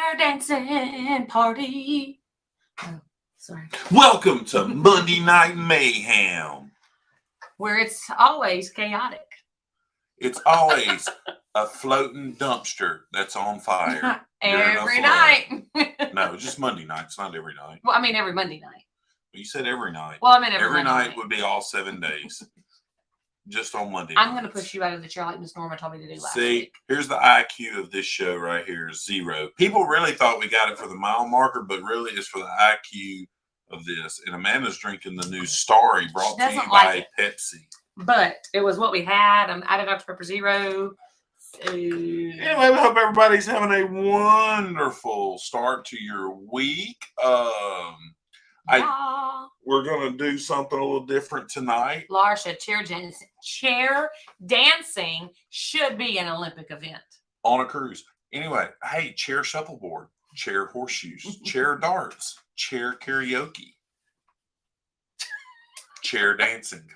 chair dancing party. Oh, sorry. Welcome to Monday Night Mayhem, where it's always chaotic. It's always a floating dumpster that's on fire. Every night. No, just Monday nights, not every night. Well, I mean every Monday night. You said every night. Well, I mean every night would be all 7 days. Just on Monday I'm going to push you out of the chair like Miss Norma told me to do last week. Here's the IQ of this show right here, 0. People really thought we got it for the mile marker, but really it's for the IQ of this. And Amanda's drinking the new Starry brought to you by Pepsi. But it was what we had. I'm added Dr. Pepper Zero. Anyway, we hope everybody's having a wonderful start to your week. We're going to do something a little different tonight. Laura said chair dancing should be an Olympic event. On a cruise. Anyway, hey, chair shuffleboard, chair horseshoes, chair darts, chair karaoke, chair dancing.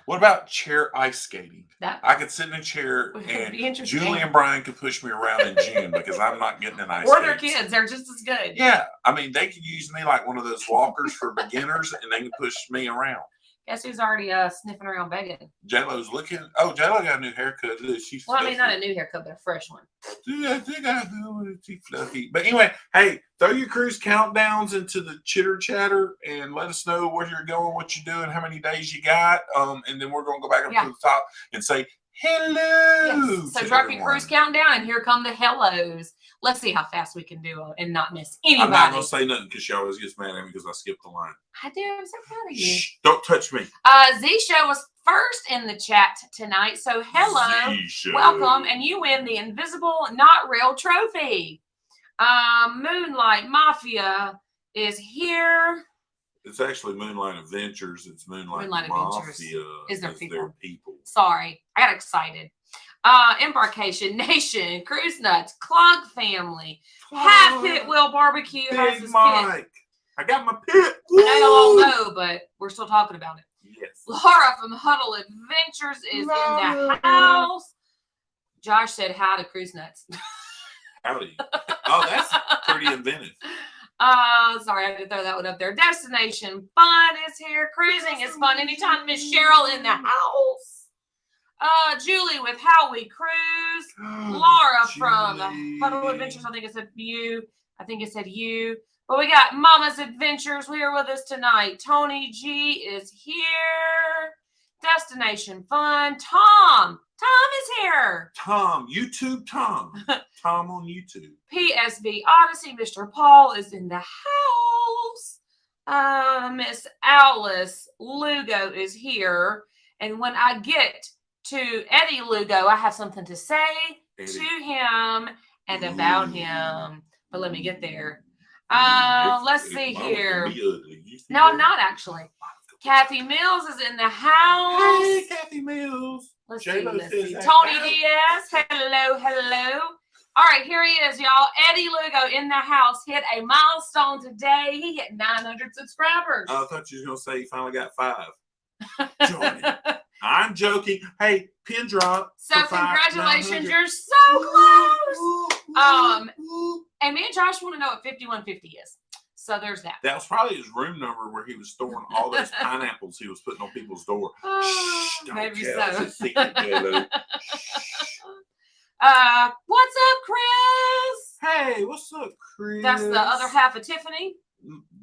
What about chair ice skating? I could sit in a chair and Julie and Brian could push me around in June because I'm not getting an ice skate. Or their kids, they're just as good. Yeah, I mean, they could use me like one of those walkers for beginners and they can push me around. Guess who's already sniffing around begging? J-Lo's looking. Oh, J-Lo got a new haircut. Well, I mean, not a new haircut, but a fresh one. I think I do. It's fluffy. But anyway, hey, throw your cruise countdowns into the chitter chatter and let us know where you're going, what you're doing, how many days you got. And then we're going to go back up to the top and say hello. Yes. So drop your cruise countdown, and here come the hellos. Let's see how fast we can do it and not miss anybody. I'm not going to say nothing because she always gets mad at me because I skipped the line. I do. I'm so proud of you. Shh, don't touch me. Z-Show was first in the chat tonight. So hello, Z-Show. Welcome, and you win the Invisible Not Real trophy. Moonlight Mafia is here. It's actually Moonlight Adventures. It's Moonlight Mafia. Is their people. Sorry, I got excited. Embarkation Nation, Cruise Nuts, Clog Family, Half Pit Will Barbecue has his Mike. Pit. I got my pit. Woo! I know y'all all know, but we're still talking about it. Yes. Laura from Huddle Adventures is in the house. Josh said hi to Cruise Nuts. Howdy. Oh, that's pretty inventive. Sorry, I had to throw that one up there. Destination Fun is here. Cruising is fun anytime. Miss Cheryl in the house. Julie with How We Cruise. Laura from Huddle Adventures. I think it said you. But we got Mama's Adventures here with us tonight. Tony G is here. Destination Fun. Tom is here. YouTube Tom. Tom on YouTube. PSV Odyssey. Mr. Paul is in the house. Miss Alice Lugo is here. And when I get to Eddie Lugo, I have something to say to him and about him. But let me get there. Let's see here. No, I'm not actually. Kathy Mills is in the house. Hey, Kathy Mills. Let's see. Tony Diaz. Hello. All right, here he is, y'all. Eddie Lugo in the house hit a milestone today. He hit 900 subscribers. I thought you were going to say he finally got 5. Join it. I'm joking. Hey, pin drop. So congratulations, you're so close. And me and Josh want to know what 5150 is. So there's that. That was probably his room number where he was storing all those pineapples he was putting on people's door. Maybe so. It's a secret, J-Lo. What's up, Chris? Hey, what's up, Chris? That's the other half of Tiffany.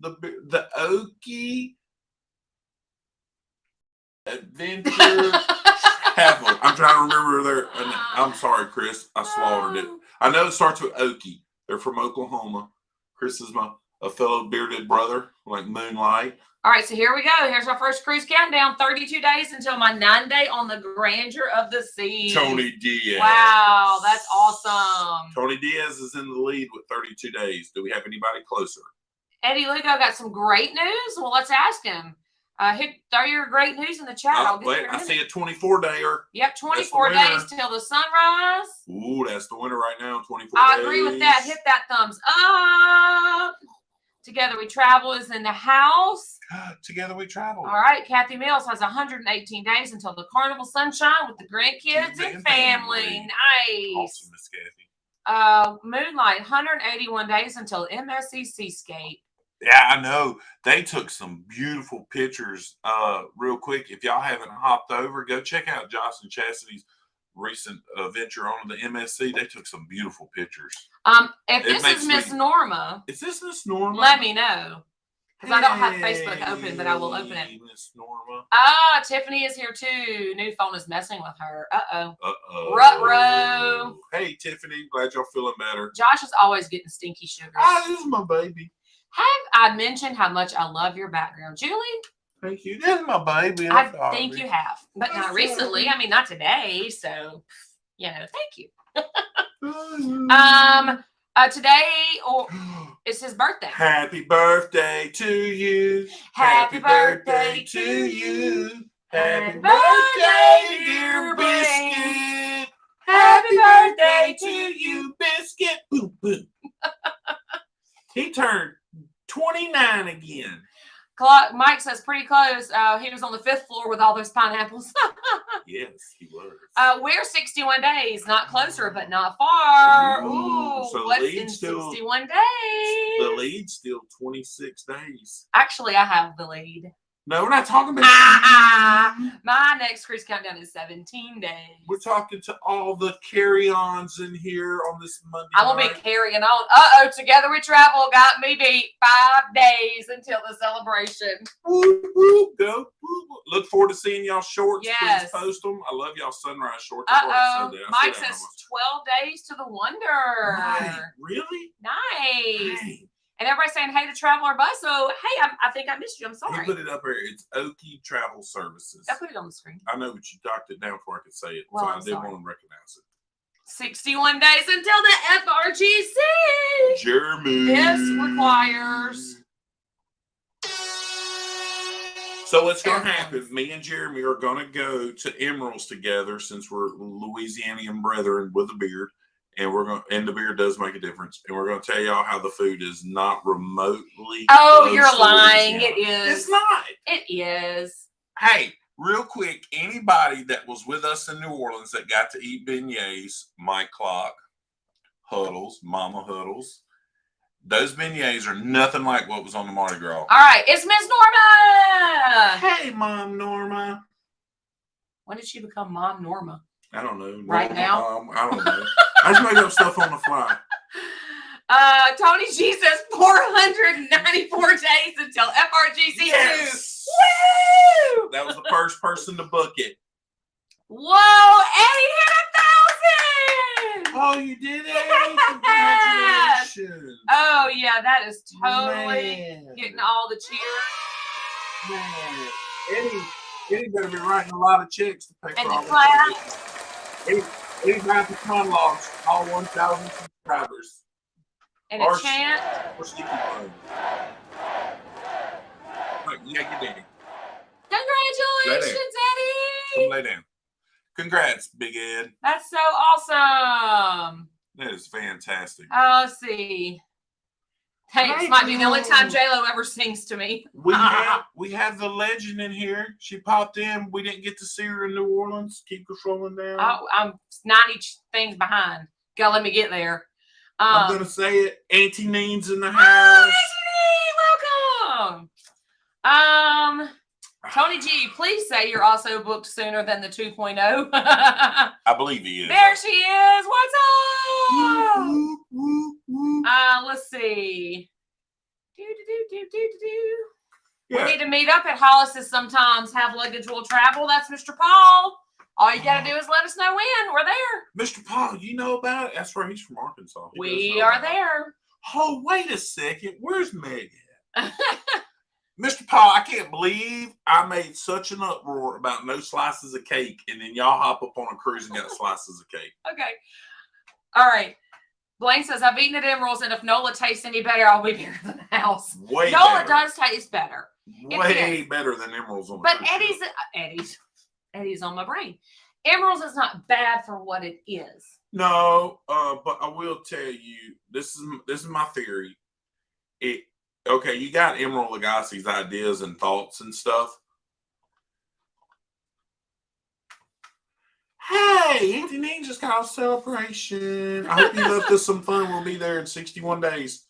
The Okie Adventure. I'm trying to remember their. I'm sorry, Chris. I slaughtered it. I know it starts with Okie. They're from Oklahoma. Chris is a fellow bearded brother, like Moonlight. All right, so here we go. Here's our first cruise countdown. 32 days until my 9-day on the grandeur of the sea. Tony Diaz. Wow, that's awesome. Tony Diaz is in the lead with 32 days. Do we have anybody closer? Eddie Lugo got some great news. Well, let's ask him. Throw your great news in the chat. I see a 24-dayer. Yep, 24 days till the sunrise. Ooh, that's the winner right now, 24 days. I agree with that. Hit that thumbs up. Together We Travel is in the house. Together We Travel. All right, Kathy Mills has 118 days until the carnival sunshine with the grandkids and family. Nice. Awesome, Miss Kathy. Moonlight, 181 days until MSC Seascape. Yeah, I know. They took some beautiful pictures. Real quick, if y'all haven't hopped over, go check out Josh and Chastity's recent venture on the MSC. They took some beautiful pictures. If this is Miss Norma, is this Miss Norma? Let me know. Because I don't have Facebook open, but I will open it. Miss Norma. Tiffany is here too. New phone is messing with her. Uh-oh. Ruh-roh. Hey, Tiffany. Glad y'all feeling better. Josh is always getting stinky sugars. This is my baby. Have I mentioned how much I love your background? Julie? Thank you. That's my baby. I think you have. But not recently. I mean, not today. So, thank you. Today it's his birthday. Happy birthday to you. Happy birthday to you. Happy birthday, dear Biscuit. Happy birthday to you, Biscuit. Boom, boom. He turned 29 again. Mike says pretty close. He was on the 5th floor with all those pineapples. Yes, he was. We're 61 days, not closer, but not far. Ooh, so what's in 61 days? The lead's still 26 days. Actually, I have the lead. No, we're not talking about my next cruise countdown is 17 days. We're talking to all the carry-ons in here on this Monday I will be carrying on. Together we travel got me beat 5 days until the celebration. Woo, woo, go. Woo, woo. Look forward to seeing y'all shorts. Yes. Please post them. I love y'all sunrise shorts. Mike says 12 days to the wonder. Right. Really? Nice. Hey. And everybody's saying, hey to Traveler Bus. So, hey, I think I missed you. I'm sorry. He put it up here. It's Okie Travel Services. I put it on the screen. I know, but you docked it down before I could say it. Well, so I didn't want to recognize it. 61 days until the FRGC. Jeremy. This requires. So what's going to happen, me and Jeremy are going to go to Emerald's together since we're Louisianian brethren with a beard. And the beer does make a difference. And we're going to tell y'all how the food is not remotely. Oh, you're lying. It is. It's not. It is. Hey, real quick, anybody that was with us in New Orleans that got to eat beignets, Mike Clock, Huddles, Mama Huddles, those beignets are nothing like what was on the Mardi Gras. All right, it's Miss Norma. Hey, Mom Norma. When did she become Mom Norma? I don't know. Right now? I don't know. I just made up stuff on the fly. Tony G says 494 days until FRGC2. Yes. Woo! That was the first person to book it. Whoa, Eddie hit 1,000! Oh, you did it? Yes. Congratulations. Oh, yeah, that is totally getting all the cheers. Man. Eddie better be writing a lot of checks to pay for all class. Eddie writes the monologues, all 1,000 subscribers. And a chant. Or sticky phone. Right, yeah, get down. Congratulations, Eddie. Come lay down. Congrats, Big Ed. That's so awesome. That is fantastic. Let's see. Hey, this might be the only time J-Lo ever sings to me. We have the legend in here. She popped in. We didn't get to see her in New Orleans. Keep her scrolling down. I'm 90 things behind. Gotta let me get there. I'm going to say it. Auntie Neen's in the house. Auntie Neen, welcome. Tony G, please say you're also booked sooner than the 2.0. I believe he is. There she is. What's up? Let's see. We need to meet up at Hollis's sometimes. Have Luggage will travel. That's Mr. Paul. All you got to do is let us know when. We're there. Mr. Paul, you know about it? That's where he's from, Arkansas. We are there. Oh, wait a second. Where's Meg at? Mr. Paul, I can't believe I made such an uproar about no slices of cake, and then y'all hop up on a cruise and got slices of cake. Okay. All right. Blaine says, I've eaten at Emerald's, and if Nola tastes any better, I'll be here at the house. Nola does taste better. Way better than Emerald's on the cruise. But Eddie's on my brain. Emerald's is not bad for what it is. No, but I will tell you, this is my theory. Okay, you got Emerald Lagasse's ideas and thoughts and stuff. Hey, Auntie Nene just got a celebration. I hope you left us some fun. We'll be there in 61 days.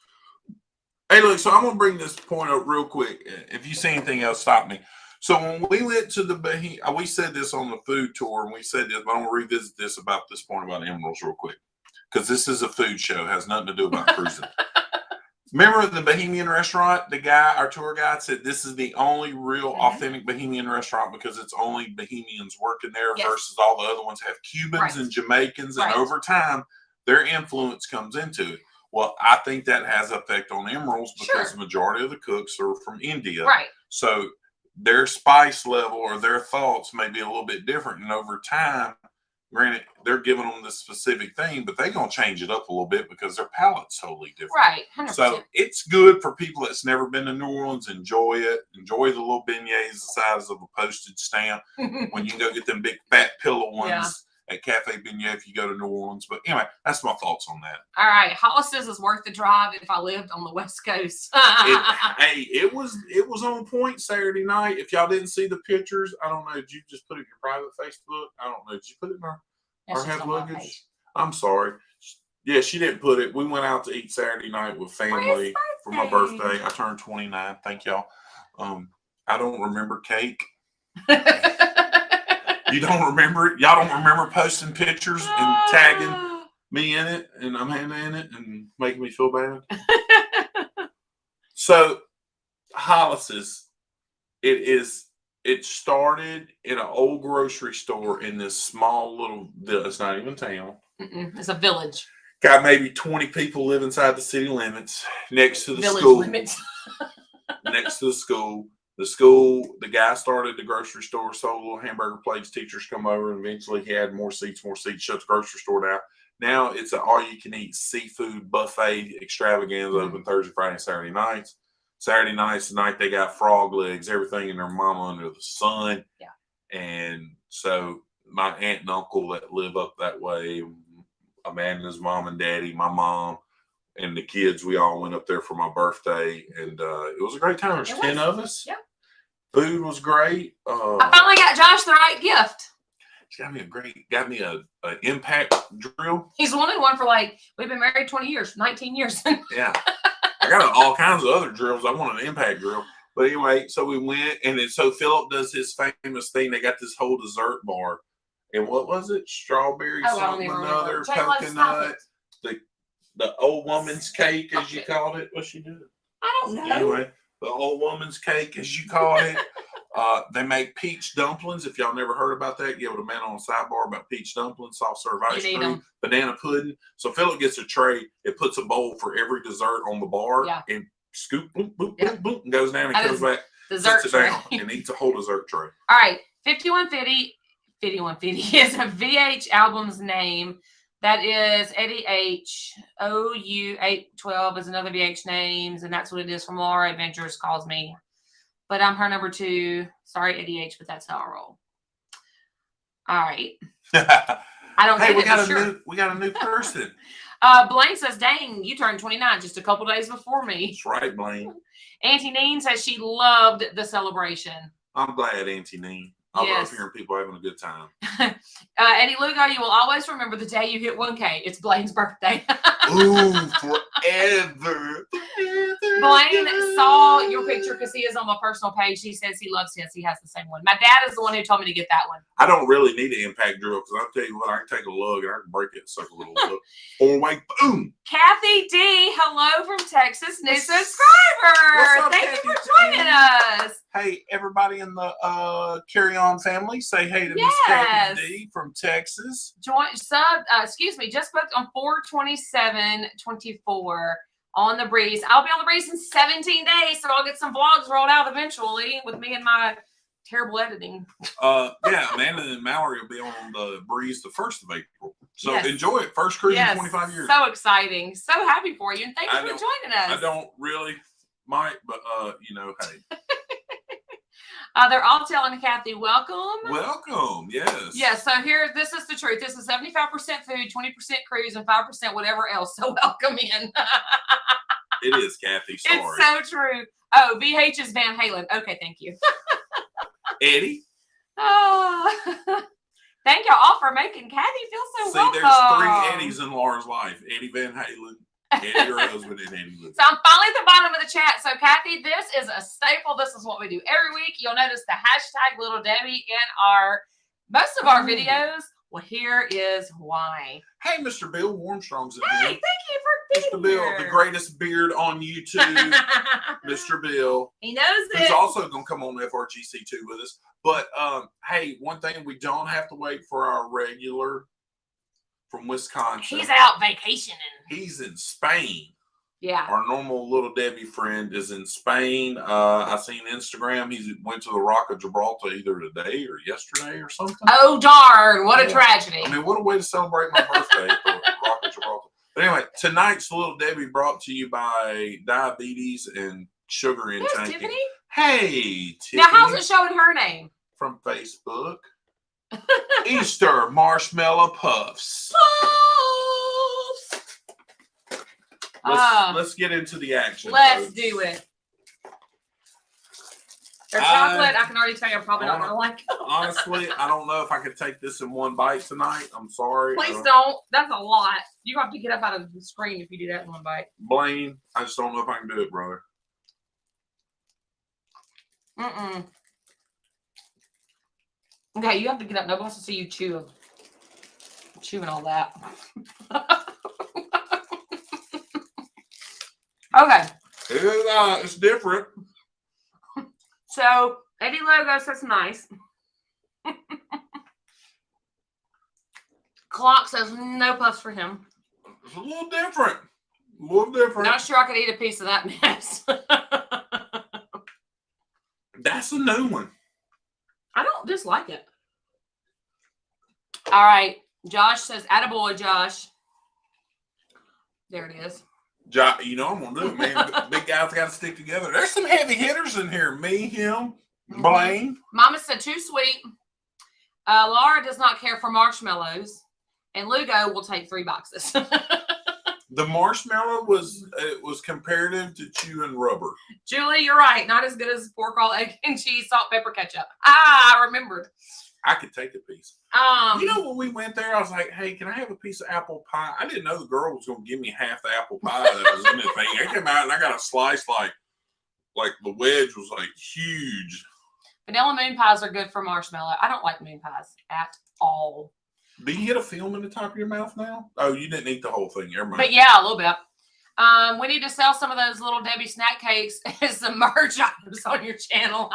Hey, look, so I'm going to bring this point up real quick. If you see anything else, stop me. So when we went to the Bahia, we said this on the food tour, and we said this, but I'm going to revisit this about this point about emeralds real quick. Because this is a food show. It has nothing to do about cruising. Remember the Bohemian restaurant? The guy, our tour guide, said this is the only real authentic Bohemian restaurant because it's only Bohemians working there versus all the other ones have Cubans and Jamaicans. And over time, their influence comes into it. Well, I think that has an effect on emeralds because the majority of the cooks are from India. Right. So their spice level or their thoughts may be a little bit different. And over time, granted, they're giving them this specific thing, but they're going to change it up a little bit because their palate's totally different. Right. 100%. So it's good for people that's never been to New Orleans. Enjoy it. Enjoy the little beignets the size of a postage stamp when you can go get them big fat pillow ones at Cafe Beignet if you go to New Orleans. But anyway, that's my thoughts on that. All right. Hollis says it's worth the drive if I lived on the West Coast. It was on point Saturday night. If y'all didn't see the pictures, I don't know. Did you just put it in your private Facebook? I don't know. Did you put it in our have luggage? I'm sorry. Yeah, she didn't put it. We went out to eat Saturday night with family for my birthday. I turned 29. Thank y'all. I don't remember cake. You don't remember it? Y'all don't remember posting pictures and tagging me in it and Amanda in it and making me feel bad? So, Hollis's, it started in an old grocery store in this small little, it's not even town. It's a village. Got maybe 20 people live inside the city limits next to the village school. Limits. Next to the school. The guy started the grocery store, sold little hamburger plates. Teachers come over, and eventually he had more seats, shut the grocery store down. Now it's an all-you-can-eat seafood buffet extravaganza open Thursday, Friday, and Saturday nights. Saturday nights, tonight they got frog legs, everything in their mama under the sun. Yeah. And so my aunt and uncle that live up that way, Amanda's mom and daddy, my mom, and the kids, we all went up there for my birthday, and it was a great time. There's 10 of us. Yeah. Food was great. I finally got Josh the right gift. She got me an impact drill. He's wanted one for we've been married 20 years, 19 years. Yeah. I got all kinds of other drills. I want an impact drill. But anyway, so we went, and then so Philip does his famous thing. They got this whole dessert bar. And what was it? Strawberry, something another, coconut, the old woman's cake, as you called it. What she did? I don't know. Anyway, the old woman's cake, as you called it. They make peach dumplings. If y'all never heard about that, give it a man on the sidebar about peach dumplings, soft serve ice cream, banana pudding. So Philip gets a tray. It puts a bowl for every dessert on the bar and scoop, boop, boop, boop, boop, and goes down and comes back, sits it down, and eats a whole dessert tray. All right, 5150 is a VH album's name. That is Eddie H. OU812 is another VH names, and that's what it is from Laura Adventures calls me. But I'm her number 2. Sorry, Eddie H, but that's how I roll. All right. I don't Hey, we got a new person. Blaine says, dang, you turned 29 just a couple days before me. That's right, Blaine. Auntie Nene says she loved the celebration. I'm glad, Auntie Nene. I love hearing people having a good time. Eddie Lugo, you will always remember the day you hit 1K. It's Blaine's birthday. Ooh, forever. Blaine saw your picture because he is on my personal page. He says he loves his. He has the same one. My dad is the one who told me to get that one. I don't really need an impact drill because I'll tell you what, I can take a lug and I can break it and suck a little look. 4-way, boom. Kathy D, hello from Texas, new subscriber. Thank you for joining us. Hey, everybody in the Carry On family, say hey to Miss Kathy D from Texas. Just booked on 4/27/24 on the breeze. I'll be on the breeze in 17 days, so I'll get some vlogs rolled out eventually with me and my terrible editing. Amanda and Mallory will be on the breeze the 1st of April. So enjoy it. First cruise in 25 years. So exciting. So happy for you, and thank you for joining us. I don't really might, but hey. They're all telling Kathy, welcome. Welcome, yes. Yeah, so this is the truth. This is 75% food, 20% cruise, and 5% whatever else. So welcome in. It is, Kathy. Sorry. It's so true. Oh, VH is Van Halen. Okay, thank you. Eddie? Oh. Thank y'all all for making Kathy feel so See, welcome. there's 3 Eddies in Laura's life. Eddie Van Halen, Eddie, her husband, and Eddie Luke. So I'm finally at the bottom of the chat. So Kathy, this is a staple. This is what we do every week. You'll notice the hashtag Little Debbie in most of our videos. Well, here is why. Hey, Mr. Bill Warmstrong's in Hey, here. thank you for Mr. being Bill, here. the greatest beard on YouTube. Mr. Bill. He knows Who's it. also going to come on FRGC2 with us. But, hey, one thing, we don't have to wait for our regular from Wisconsin. He's out vacationing. He's in Spain. Yeah. Our normal Little Debbie friend is in Spain. I seen Instagram. He went to the Rock of Gibraltar either today or yesterday or something. Oh, darn. What a tragedy. I mean, what a way to celebrate my birthday at the Rock of Gibraltar. But anyway, tonight's Little Debbie brought to you by diabetes and sugar There's intake. Tiffany. Hey, Tiffany. Now, how's it showing her name? From Facebook. Easter marshmallow puffs. Let's get into the action. Let's folks. do it. They're chocolate. I can already tell you I'm probably not going to like them. Honestly, I don't know if I could take this in one bite tonight. I'm sorry. Please don't. That's a lot. You have to get up out of the screen if you do that in one bite. Blaine, I just don't know if I can do it, brother. Mm-mm. Okay, you have to get up. Nobody wants to see you chewing all that. Okay. It's different. So, Eddie Logo says nice. Clock says no puffs for him. It's a little different. Not sure I could eat a piece of that mess. That's a new one. I don't dislike it. All right. Josh says, attaboy, Josh. There it is. You know I'm going to do it, man. Big guys got to stick together. There's some heavy hitters in here. Me, him, Blaine. Mama said, too sweet. Laura does not care for marshmallows. And Lugo will take 3 boxes. The marshmallow was comparative to chewing rubber. Julie, you're right. Not as good as pork roll, egg and cheese, salt, pepper, ketchup. I remembered. I could take a piece. You know, when we went there, I was like, hey, can I have a piece of apple pie? I didn't know the girl was going to give me half the apple pie that was in the thing. I came out and I got a slice like the wedge was like huge. Vanilla moon pies are good for marshmallow. I don't like moon pies at all. Do you get a film in the top of your mouth now? Oh, you didn't eat the whole thing. Never mind. But yeah, a little bit. We need to sell some of those Little Debbie snack cakes as some merch items on your channel.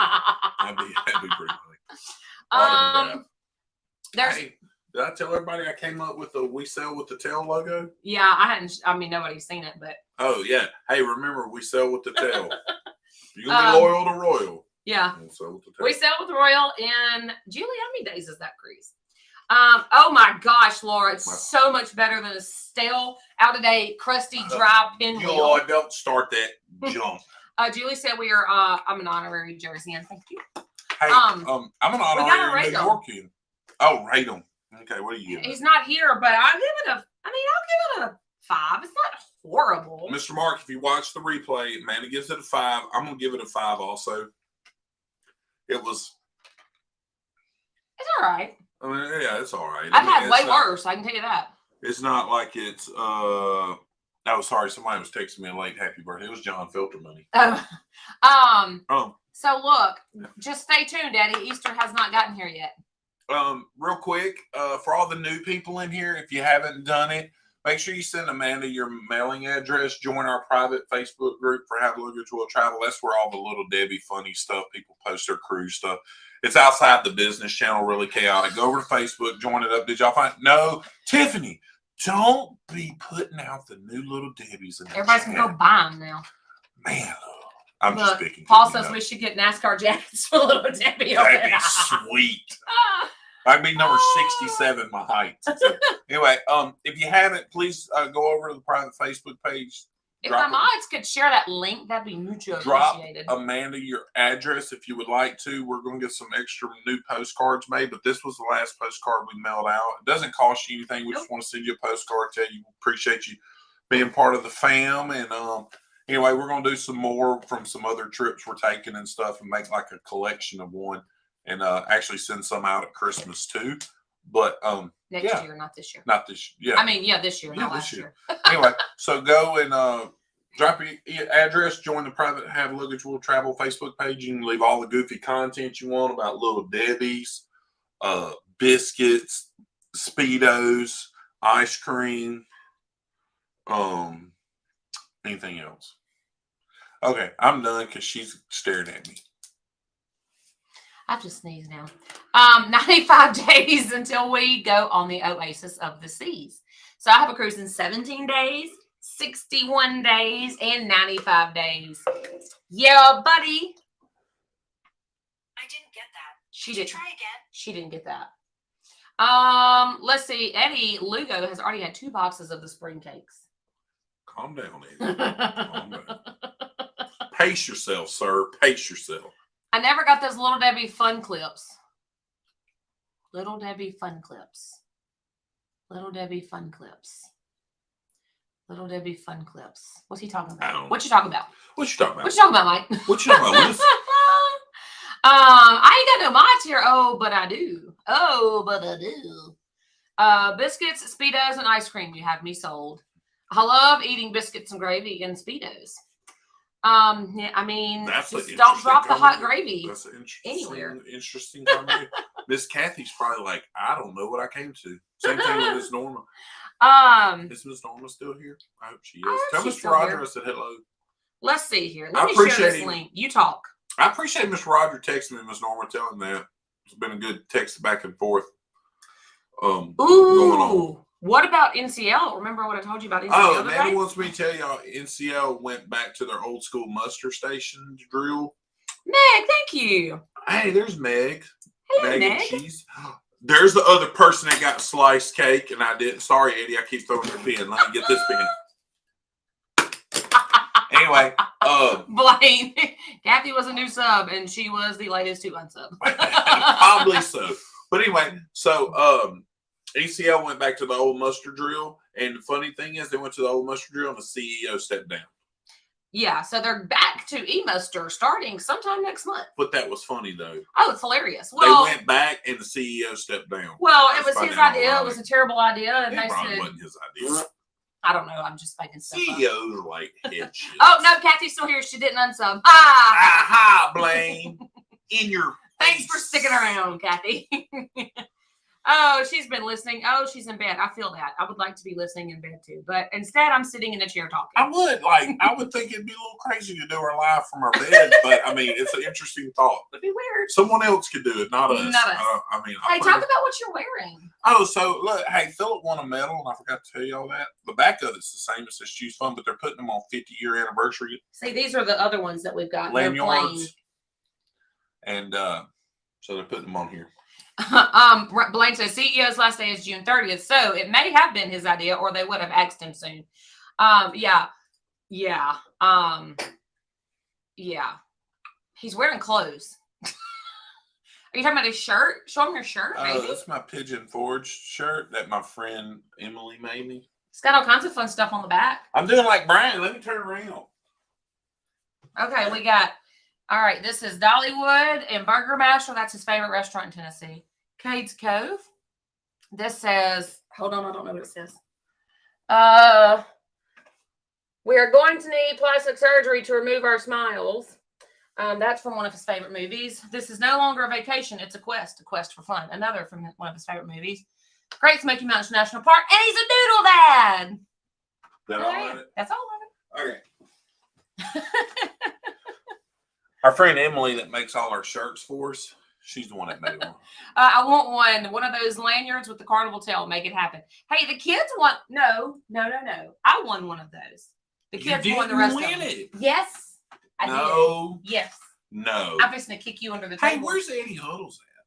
that'd be pretty funny. Hey, did I tell everybody I came up with the We Sell With The Tail logo? Yeah, I hadn't. I mean, nobody's seen it, but. Oh, yeah. Hey, remember, we sell with the tail. You're going to be loyal to Royal. Yeah. We'll sell with the tail. We sell with Royal in, Julie, how many days is that cruise? Oh my gosh, Laura, it's so much better than a stale, out-of-date, crusty, dry pinwheel. Oh, don't start that jump. Julie said we are, I'm an honorary Jerseyan. Thank you. Hey, I'm an honorary New Yorkian. Oh, rate him. Okay, what do you give? He's not here, but I'll give it a 5. It's not horrible. Mr. Mark, if you watch the replay, Amanda gives it a 5. I'm going to give it a 5 also. It's all right. I mean, yeah, it's all right. I've had way worse, I can tell you that. It's not like it's, sorry, somebody was texting me a late happy birthday. It was John Filter money. So look, just stay tuned, Daddy. Easter has not gotten here yet. Real quick, for all the new people in here, if you haven't done it, make sure you send Amanda your mailing address. Join our private Facebook group for How Luggage Will Travel. That's where all the Little Debbie funny stuff, people post their cruise stuff. It's outside the business channel, really chaotic. Go over to Facebook, join it up. Did y'all find? No, Tiffany, don't be putting out the new Little Debbies. Everybody's going to go buy them now. Man, I'm just picking. Paul says we should get NASCAR jackets for Little Debbie. That'd be sweet. I'd be number 67, my height. So, anyway, if you haven't, please go over to the private Facebook page. If my mods could share that link, that'd be mucho appreciated. Drop Amanda your address if you would like to. We're going to get some extra new postcards made, but this was the last postcard we mailed out. It doesn't cost you anything. We just want to send you a postcard, tell you appreciate you being part of the fam. And anyway, we're going to do some more from some other trips we're taking and stuff and make like a collection of one and actually send some out at Christmas too. But Next year, not this year. Not this. Yeah. I mean, this year, not last year. Anyway, so go and drop your address, join the private Have Luggage Will Travel Facebook page. You can leave all the goofy content you want about Little Debbie's, biscuits, Speedos, ice cream, anything else. Okay, I'm done because she's staring at me. I have to sneeze now. 95 days until we go on the Oasis of the Seas. So I have a cruise in 17 days, 61 days, and 95 days. Yeah, buddy. I didn't get that. She did. Try again. She didn't get that. Let's see. Eddie Lugo has already had 2 boxes of the spring cakes. Calm down, Eddie. Calm down. Pace yourself, sir. Pace yourself. I never got those Little Debbie fun clips. Little Debbie fun clips. Little Debbie fun clips. Little Debbie fun clips. What's he talking about? What you talking about? What you talking about? What you talking about, Mike? What you talking about, Liz? I ain't got no mods here. Oh, but I do. Oh, but I do. Biscuits, Speedos, and ice cream. You have me sold. I love eating biscuits and gravy and Speedos. Yeah, I mean, That's just don't drop the hot gravy. That's an anywhere. Interesting comment. Miss Kathy's probably like, I don't know what I came to. Same thing with Miss Norma. Is Miss Norma still here? I hope she is. Tell Mr. Roger I said hello. Let's see here. Let me share this link. You talk. I appreciate Mr. Roger texting me, Miss Norma, telling that. It's been a good text back and forth. Going on. What about NCL? Remember what I told you about NCL? Oh, Amanda wants me to tell y'all NCL went back to their old school muster station drill. Meg, thank you. Hey, there's Meg. Hey, Meg. And cheese. There's the other person that got sliced cake, and I didn't. Sorry, Eddie, I keep throwing your pen. Let me get this pen. Anyway, Blaine. Kathy was a new sub, and she was the latest to unsub. Probably so. But anyway, so ACL went back to the old muster drill, and the funny thing is, they went to the old muster drill, and the CEO stepped down. Yeah, so they're back to e-muster starting sometime next month. But that was funny though. Oh, it's hilarious. Well, they went back, and the CEO stepped down. Well, it was his idea. It was a terrible idea, and it they probably said, wasn't his idea. I don't know. I'm just making stuff CEOs up. are like head shit. Oh no, Kathy's still here. She didn't unsub. Aha, Blaine, in your face. Thanks for sticking around, Kathy. Oh, she's been listening. Oh, she's in bed. I feel that. I would like to be listening in bed too, but instead, I'm sitting in a chair talking. I would think it'd be a little crazy to do our live from our bed, but I mean, it's an interesting thought. It'd be weird. Someone else could do it, not us. Not us. I mean, hey, talk about what you're wearing. Oh, so look, hey, Philip won a medal, and I forgot to tell you all that. The back of it's the same as this Choose Fun, but they're putting them on 50-year anniversary. See, these are the other ones that we've got. Lanyards. And so they're putting them on here. Blaine says CEO's last day is June 30th, so it may have been his idea, or they would have asked him soon. Yeah. He's wearing clothes. Are you talking about his shirt? Show him your shirt, baby. That's my Pigeon Forge shirt that my friend Emily made me. It's got all kinds of fun stuff on the back. I'm doing like Brian. Let me turn around. Okay, we got. All right, this is Dollywood and Burger Master. That's his favorite restaurant in Tennessee. Cade's Cove. This says, hold on, I don't know what it says. We are going to need plastic surgery to remove our smiles. That's from one of his favorite movies. This is no longer a vacation. It's a quest for fun. Another from one of his favorite movies. Great Smoky Mountains National Park. And he's a doodle dad. That all of it? That's all of it. Okay. Our friend Emily that makes all our shirts for us, she's the one that made one. I want one of those lanyards with the carnival tail. Make it happen. Hey, the kids want no. I won one of those. The kids won the rest of them. It. Yes, I did. Yes. No. I'm just gonna kick you under the table. Hey, where's Eddie Huddles at?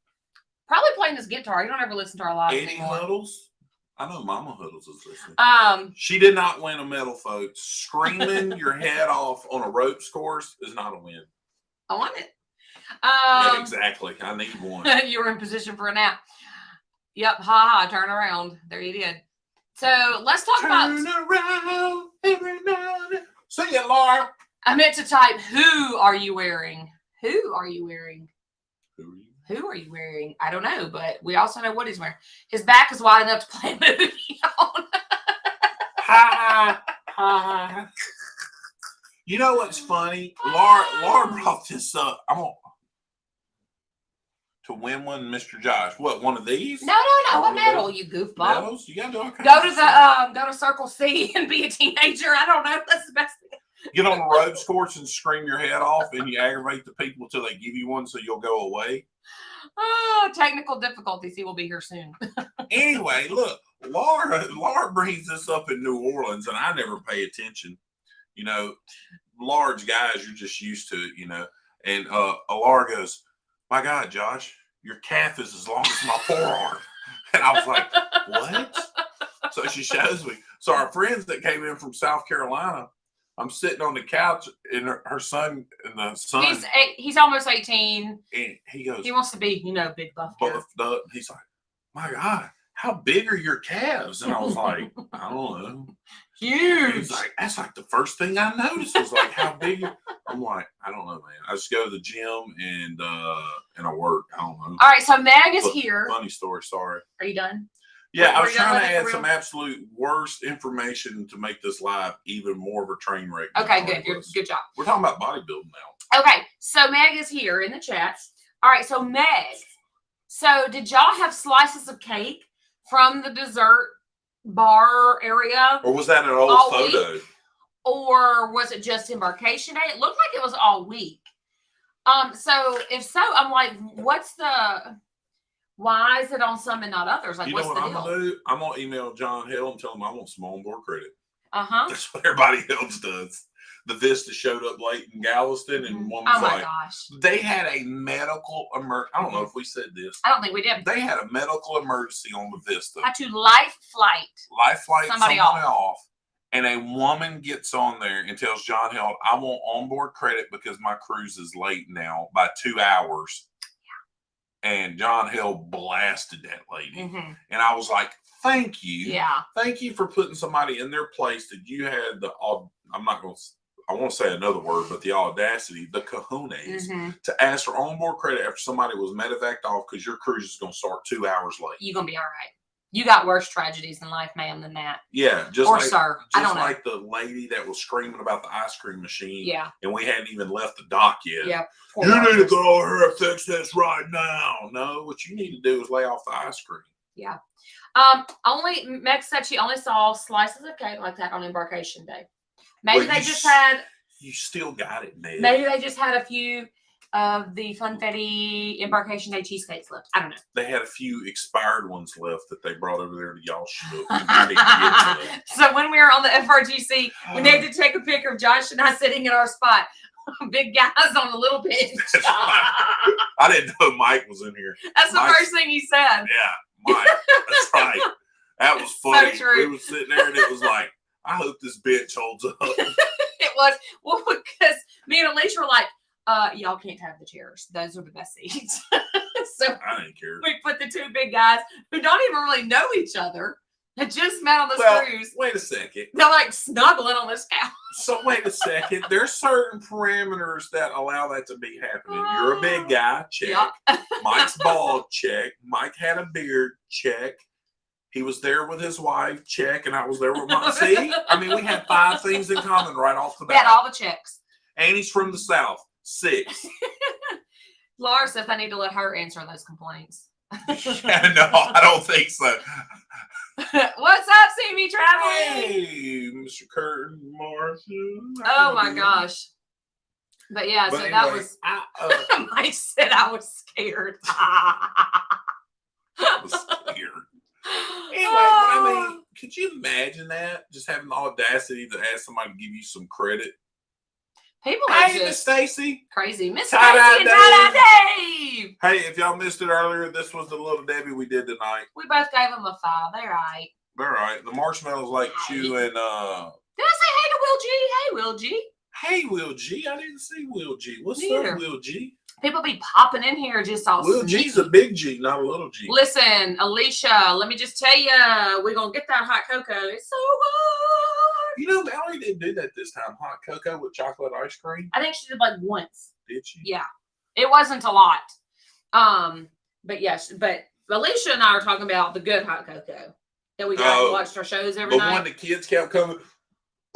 Probably playing his guitar. You don't ever listen to our live Eddie anymore. Huddles? I know Mama Huddles is listening. She did not win a medal, folks. Screaming your head off on a ropes course is not a win. I want it. Yeah, exactly. I need one. You were in position for a nap. Yep. Ha. Turn around. There you did. So let's talk about. Turn around every night. Sing it, Laura. I meant to type. Who are you wearing? Who are you wearing? Who are you? Who are you wearing? I don't know, but we also know what he's wearing. His back is wide enough to play a movie on. Ha ha. You know what's funny? Laura brought this up. I'm gonna to win one, Mr. Josh. What, one of these? No. What medal, you goofball? Medals? You gotta do all kinds Go of to stuff. go to Circle C and be a teenager. I don't know. That's the best thing. Get on the ropes course and scream your head off, and you aggravate the people until they give you one, so you'll go away. Oh, technical difficulties. He will be here soon. Anyway, look, Laura brings this up in New Orleans, and I never pay attention. You know, large guys, you're just used to it, you know. And Laura goes, "My God, Josh, your calf is as long as my forearm." And I was like, "What?" So she shows me. So our friends that came in from South Carolina, I'm sitting on the couch, and her son, and the son, he's almost 18. and he goes, He wants to be, big buff. buffed up. He's like, "My God, how big are your calves?" And I was like, "I don't know." Huge. He's like, "That's like the first thing I noticed was like how big." I'm like, "I don't know, man. I just go to the gym and I work. I don't know." All right, so Meg is here. Funny story. Sorry. Are you done? Yeah, I Were was you done trying with to it add for some real? absolute worst information to make this live even more of a train wreck. than Okay, it good. already was. Good job. We're talking about bodybuilding now. Okay, so Meg is here in the chat. All right, so Meg. So did y'all have slices of cake from the dessert bar area? Or was that an old All photo? week? Or was it just embarkation day? It looked like it was all week. So if so, I'm like, why is it on some and not others? Like, You what's know what the I'm deal? gonna do? I'm gonna email John Hill and tell him I want some on-board credit. Uh-huh. That's what everybody else does. The Vista showed up late in Galveston, and one was Oh my like, gosh. they had a medical I don't know if we said this. I don't think we did. They had a medical emergency on the Vista. Had to life Flight somebody someone off. off. And a woman gets on there and tells John Hill, "I want onboard credit because my cruise is late now by 2 hours." Yeah. And John Hill blasted that lady. Mm-hmm. And I was like, "Thank you. Yeah. Thank you for putting somebody in their place that you had the, I won't say another word, but the audacity, the cojones, to ask for onboard credit after somebody was medevaced off because your cruise is going to start 2 hours late." You're going to be all right. You got worse tragedies in life, ma'am, than that. Yeah, just or like, sir. just I don't know. like the lady that was screaming about the ice cream machine. Yeah. And we hadn't even left the dock yet. Yeah. You need to go over here and fix this right now. No, what you need to do is lay off the ice cream. Yeah. Meg said she only saw slices of cake like that on embarkation day. Maybe they just had. You still got it, man. Maybe they just had a few of the Funfetti embarkation day cheesecakes left. I don't know. They had a few expired ones left that they brought over there to y'all shoot. So when we were on the FRGC, we needed to take a picture of Josh and I sitting in our spot. Big guys on a little bench. I didn't know Mike was in here. That's the first thing he said. Yeah, Mike. That's right. That was funny. So true. We were sitting there and it was like, I hope this bench holds up. It was. Well, because me and Alicia were like, y'all can't have the chairs. Those are the best seats. So I didn't care. we put the two big guys who don't even really know each other, had just met on this cruise. Wait a second. They're like snuggling on this couch. So wait a second. There's certain parameters that allow that to be happening. You're a big guy, check. Yep. Mike's bald, check. Mike had a beard, check. He was there with his wife, check. And I was there with my, see? I mean, we had 5 things in common right off the bat. We had all the checks. And he's from the South, 6. Laura says I need to let her answer those complaints. Yeah, no, I don't think so. What's up, see me traveling? Hey, Mr. Curtin Marshall. Oh my gosh. But yeah, so anyway, that was Mike said I was scared. I was scared. Anyway, but I mean, could you imagine that? Just having the audacity to ask somebody to give you some credit. People are Hey, Miss just Stacy. crazy. Miss Tie-dye Stacy and Tie-dye Dave. Hey, if y'all missed it earlier, this was the Little Debbie we did tonight. We both gave them a 5. They're right. All right. The marshmallows like chewing. Did I say hey to Will G? Hey, Will G. Hey, Will G. I didn't see Will G. What's Neither. up, Will G? People be popping in here just all Will sneaky. G's a big G, not a little G. Listen, Alicia, let me just tell you, we're going to get that hot cocoa. It's so good. You know, Valerie didn't do that this time. Hot cocoa with chocolate ice cream. I think she did like once. Did she? Yeah. It wasn't a lot. But yes, but Alicia and I are talking about the good hot cocoa that we got and watched our shows every the night. one the kids kept coming.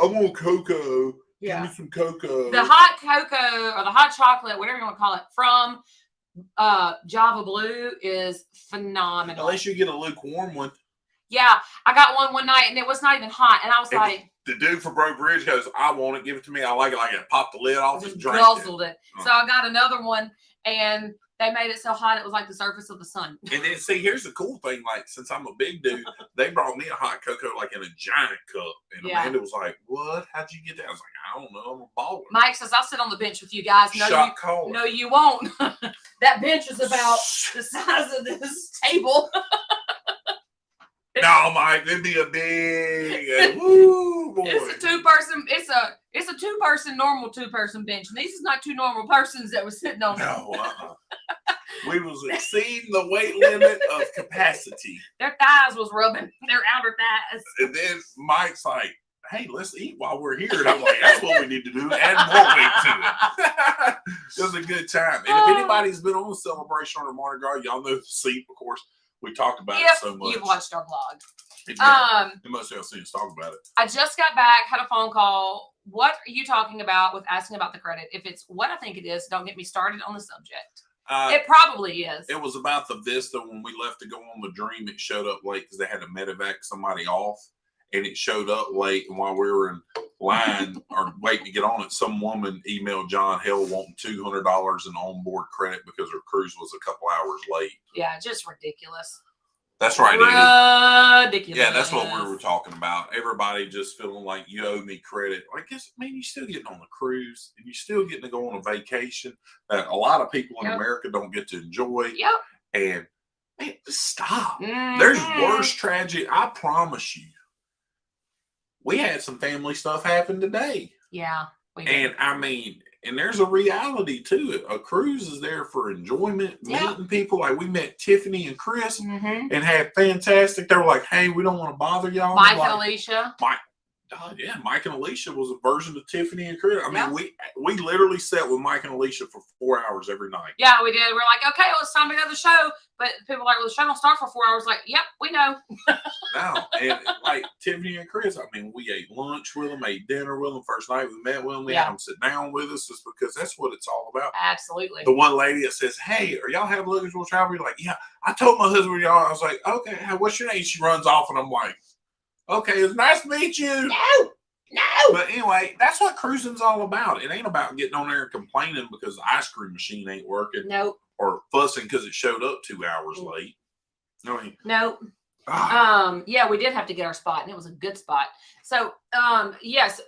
I want cocoa. Yeah. Give me some cocoa. The hot cocoa or the hot chocolate, whatever you want to call it, from Java Blue is phenomenal. Unless you get a lukewarm one. Yeah, I got one night and it was not even hot, and I was like, the dude from Broke Bridge goes, I want it, give it to me. I like it. Like it. Pop the lid off and just drink guzzled it. Oh. So I got another one, and they made it so hot it was like the surface of the sun. And then see, here's the cool thing. Like, since I'm a big dude, they brought me a hot cocoa like in a giant cup. And Amanda was like, what? How'd you get that? I was like, I don't know. I'm a baller. Mike says, I'll sit on the bench with you guys. No, you won't. That bench is about the size of this table. No, Mike, it'd be a big woo boy. It's a two-person, it's a two-person, normal two-person bench. And these is not two normal persons that was sitting on it. No, we was exceeding the weight limit of capacity. Their thighs was rubbing, their outer thighs. And then Mike's like, hey, let's eat while we're here. And I'm like, that's what we need to do. Add more weight to it. It was a good time. And if anybody's been on the celebration or Mardi Gras, y'all know the seat, of course. We talked about it so much. You've watched our vlog. You must have seen us talk about it. I just got back, had a phone call. What are you talking about with asking about the credit? If it's what I think it is, don't get me started on the subject. It probably is. It was about the Vista. When we left to go on the Dream, it showed up late because they had to medevac somebody off. And it showed up late. And while we were in line or waiting to get on it, some woman emailed John Hill wanting $200 in onboard credit because her cruise was a couple hours late. Yeah, just ridiculous. That's right, ridiculous. Yeah, that's what we were talking about. Everybody just feeling like you owe me credit. I guess, man, you're still getting on the cruise and you're still getting to go on a vacation that a lot of people in America don't get to enjoy. Yep. And man, just stop. There's worse tragedy. I promise you. We had some family stuff happen today. Yeah. And I mean, and there's a reality to it. A cruise is there for enjoyment, meeting people. Like we met Tiffany and Chris and had fantastic. They were like, hey, we don't want to bother y'all. Mike and Alicia. Mike and Alicia was a version of Tiffany and Chris. I mean, we literally sat with Mike and Alicia for 4 hours every night. Yeah, we did. We're like, okay, well, it's time to go to the show. But people are like, well, the show don't start for 4 hours. Like, yep, we know. No, and like Tiffany and Chris, I mean, we ate lunch with them, ate dinner with them. First night we met with them, we had them sit down with us, just because that's what it's all about. Absolutely. The one lady that says, hey, are y'all have Luggage Will Travel? You're like, yeah. I told my husband y'all. I was like, okay, what's your name? She runs off, and I'm like, okay, it's nice to meet you. No. But anyway, that's what cruising's all about. It ain't about getting on there and complaining because the ice cream machine ain't working. Nope. Or fussing because it showed up 2 hours late. I mean, nope. Yeah, we did have to get our spot, and it was a good spot. So, yes,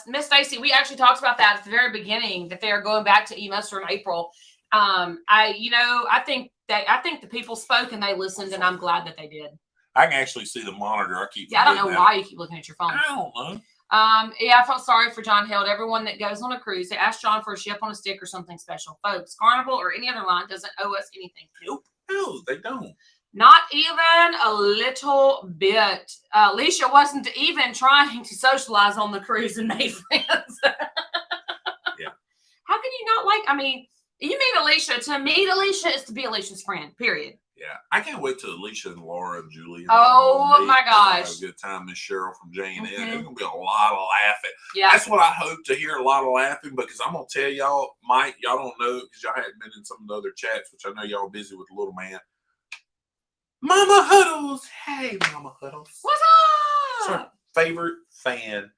Miss Stacy, we actually talked about that at the very beginning, that they are going back to E-Muster in April. I think the people spoke and they listened, and I'm glad that they did. I can actually see the monitor. I don't know why you keep looking at your phone. I don't know. I felt sorry for John Held. Everyone that goes on a cruise, they ask John for a ship on a stick or something special. Folks, Carnival or any other line doesn't owe us anything. Nope. No, they don't. Not even a little bit. Alicia wasn't even trying to socialize on the cruise and make friends. Yeah. How can you not like, I mean, you meet Alicia. To meet Alicia is to be Alicia's friend, period. Yeah, I can't wait till Alicia and Laura and Julie. Oh my gosh! Have a good time, Miss Cheryl from J&N. There's gonna be a lot of laughing. Yeah, that's what I hope to hear. A lot of laughing, because I'm gonna tell y'all, Mike, y'all don't know because y'all hadn't been in some of the other chats, which I know y'all busy with the little man. Mama Huddles, hey Mama Huddles, what's up? It's our favorite fan.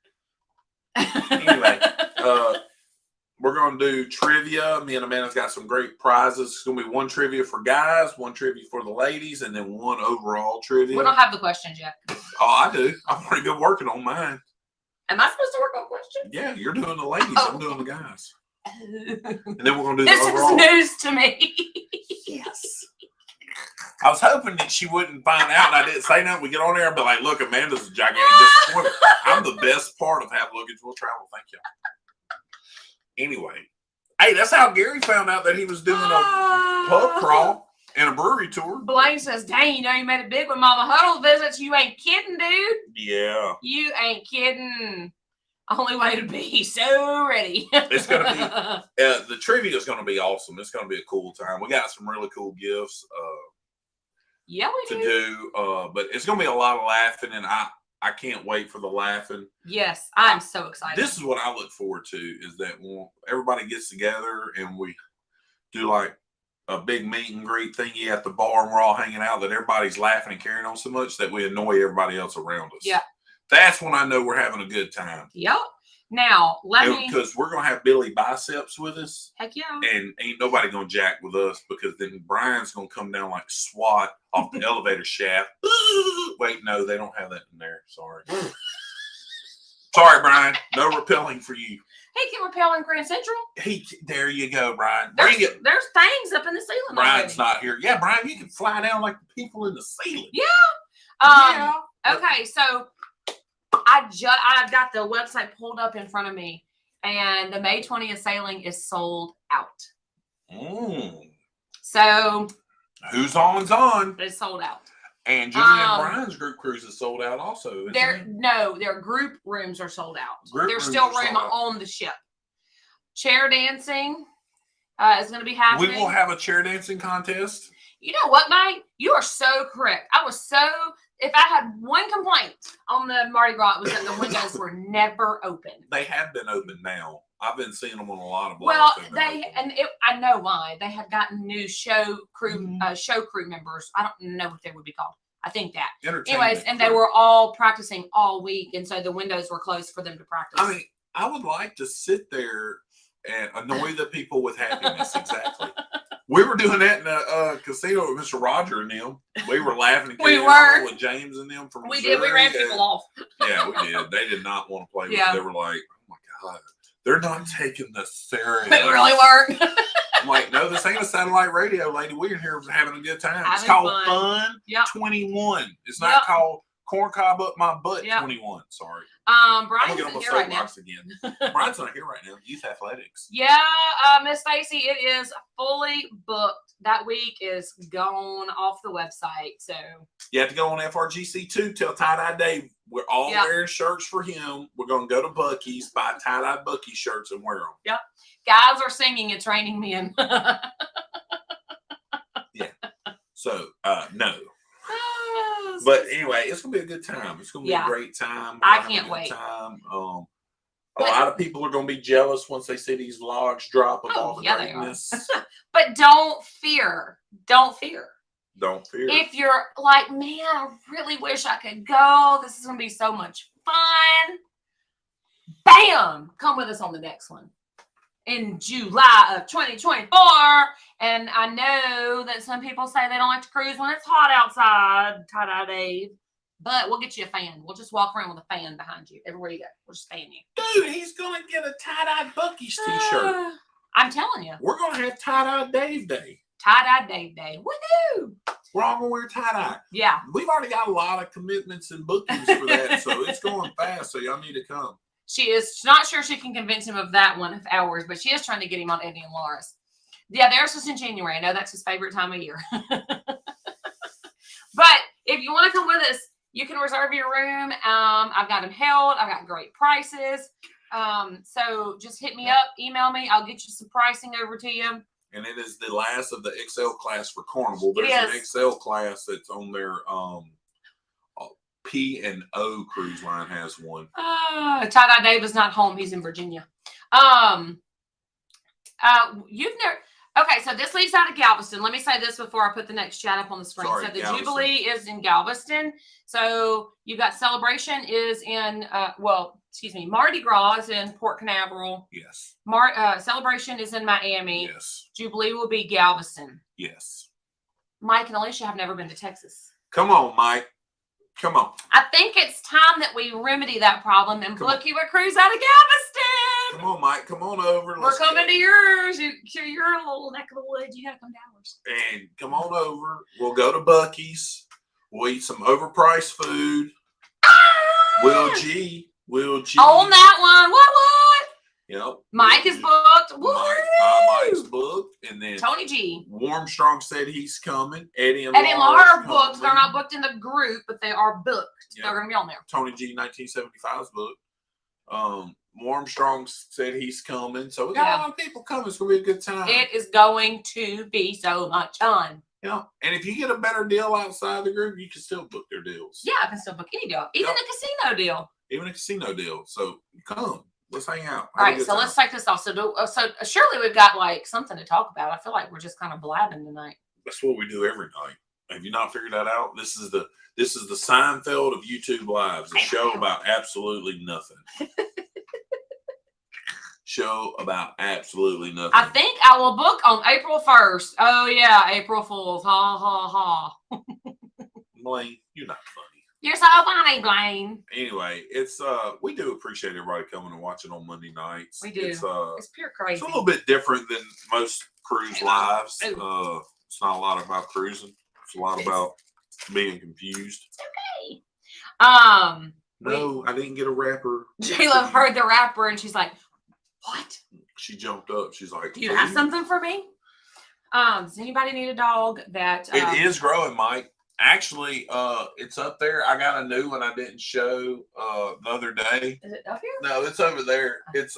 Anyway, we're going to do trivia. Me and Amanda's got some great prizes. It's going to be one trivia for guys, one trivia for the ladies, and then one overall trivia. We don't have the questions yet. Oh, I do. I'm pretty good working on mine. Am I supposed to work on questions? Yeah, you're doing the ladies. I'm doing the guys. And then we're going to do this the overall. This is news to me. Yes. I was hoping that she wouldn't find out and I didn't say nothing. We get on there and be like, look, Amanda's a gigantic disappointment. I'm the best part of Have Luggage Will Travel. Thank you. Anyway, hey, that's how Gary found out that he was doing a pub crawl and a brewery tour. Blaine says, dang, you made it big with Mama Huddle visits. You ain't kidding, dude. Yeah. You ain't kidding. Only way to be so ready. It's gonna be the trivia is gonna be awesome. It's gonna be a cool time. We got some really cool gifts yeah, we to do. but it's gonna be a lot of laughing, and I can't wait for the laughing. Yes, I'm so excited. This is what I look forward to, is that when everybody gets together and we do like a big meet and greet thingy at the bar, and we're all hanging out, that everybody's laughing and carrying on so much that we annoy everybody else around us. Yeah. That's when I know we're having a good time. Yep. Now, because we're going to have Billy Biceps with us. Heck yeah. And ain't nobody going to jack with us, because then Brian's going to come down like SWAT off the elevator shaft. Wait, no, they don't have that in there. Sorry. Sorry, Brian. No rappelling for you. He can rappel in Grand Central. There you go, Brian. There's Bring it. There's things up in the ceiling. Brian's already. not here. Yeah, Brian, you can fly down like the people in the ceiling. Yeah. Yeah. Okay, so I've got the website pulled up in front of me, and the May 20th sailing is sold out. So who's on's on? It's sold out. And Julie and Brian's group cruise is sold out also. Their group rooms are sold out. There's rooms still are room sold out. on the ship. Chair dancing is going to be happening. We will have a chair dancing contest. You know what, Mike? You are so correct. If I had one complaint on the Mardi Gras, it was that the windows were never open. They have been open now. I've been seeing them on a lot of blogs. Well, I know why. They had gotten new show crew members. I don't know what they would be called. I think that. Anyways, and they were all practicing all week, and so the windows were closed for them to practice. I mean, I would like to sit there and annoy the people with happiness. Exactly. We were doing that in a casino with Mr. Roger and them. We were laughing and We were. with James and them from we Missouri. did. We ran people off. Yeah, we did. They did not want to play with it. They were like, oh my God, they're not taking this serious. They really weren't. I'm like, no, this ain't a satellite radio, lady. We're here having a good time. It's Having called fun. Fun 21. It's not called Corncob Up My Butt 21. Sorry. Brian's I'm not here right now. Again. Brian's not here right now. Youth athletics. Yeah, Miss Stacy, it is fully booked. That week is gone off the website. So you have to go on FRGC2. Tell Tie-Dye Dave we're all wearing shirts for him. We're going to go to Buc-ee's, buy tie-dye Buc-ee shirts and wear them. Yep. Guys are singing and training men. Yeah. So, no. But anyway, it's gonna be a good time. It's gonna be a great time. I can't wait. Time. A lot of people are gonna be jealous once they see these vlogs drop of all the greatness. But don't fear. Don't fear. Don't fear. If you're like, man, I really wish I could go. This is gonna be so much fun. Bam! Come with us on the next one in July of 2024. And I know that some people say they don't like to cruise when it's hot outside, Tie-Dye Dave. But we'll get you a fan. We'll just walk around with a fan behind you everywhere you go. We'll just fan you. Dude, he's going to get a Tie-Dye Buc-ee's t-shirt. I'm telling you. We're going to have Tie-Dye Dave Day. Tie-Dye Dave Day. Woohoo! We're all going to wear tie-dye. Yeah. We've already got a lot of commitments and bookings for that, so it's going fast, so y'all need to come. She's not sure she can convince him of that one of ours, but she is trying to get him on Eddie and Laura's. Yeah, theirs is in January. I know that's his favorite time of year. But if you want to come with us, you can reserve your room. I've got them held. I've got great prices. So just hit me up, email me. I'll get you some pricing over to you. And it is the last of the XL class for Carnival. There's an XL class that's on their P&O cruise line has one. Tie-Dye Dave is not home. He's in Virginia. You've never... Okay, so this leaves out of Galveston. Let me say this before I put the next chat up on the screen. Sorry, so the Galveston. Jubilee is in Galveston. So you got Celebration is in, Mardi Gras is in Port Canaveral. Yes. Celebration is in Miami. Yes. Jubilee will be Galveston. Yes. Mike and Alicia have never been to Texas. Come on, Mike. Come on. I think it's time that we remedy that problem and book you a cruise out of Galveston. Come on, Mike. Come on over. We're coming to yours. Your little neck of the woods. You got to come to ours. And come on over. We'll go to Buc-ee's. We'll eat some overpriced food. Will G. On that one. What? Yep. Mike is booked. Mike's booked. And then Tony G. Warmstrong said he's coming. Eddie and Laura are booked. They're not booked in the group, but they are booked. Yep. They're going to be on there. Tony G 1975's booked. Armstrong said he's coming, so we got a lot of people coming. It's gonna be a good time. It is going to be so much fun. And if you get a better deal outside the group, you can still book their deals. Yeah, I can still book any deal, even a casino deal. Even a casino deal. So come, let's hang out. All right, so let's take this off. So surely we've got like something to talk about. I feel like we're just kind of blabbing tonight. That's what we do every night. Have you not figured that out? This is the Seinfeld of YouTube Lives, a show about absolutely nothing. Show about absolutely nothing. I think I will book on April 1st. Oh yeah, April Fools. Ha ha ha. Blaine, you're not funny. You're so funny, Blaine. Anyway, it's we do appreciate everybody coming and watching on Monday nights. We do. It's pure crazy. It's a little bit different than most cruise lives. It's not a lot about cruising. It's a lot about being confused. It's okay. No, I didn't get a rapper. J-Lo heard the rapper and she's like, "What?" She jumped up. She's like, "Do you have something for me?" Does anybody need a dog that it is growing, Mike? Actually, it's up there. I got a new one I didn't show the other day. Is it up here? No, it's over there. It's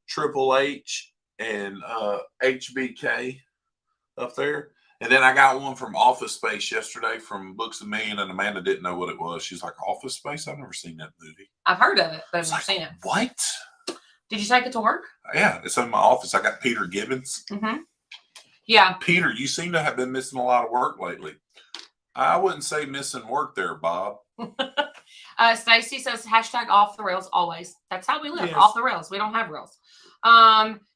Triple H and HBK up there. And then I got one from Office Space yesterday from Books a Million, and Amanda didn't know what it was. She's like, Office Space? I've never seen that movie. I've heard of it, but I've never seen it. What? Did you take it to work? Yeah, it's in my office. I got Peter Gibbons. Mm-hmm. Yeah. Peter, you seem to have been missing a lot of work lately. I wouldn't say missing work there, Bob. Stacy says hashtag off the rails always. That's how we live. Yes. Off the rails. We don't have rails.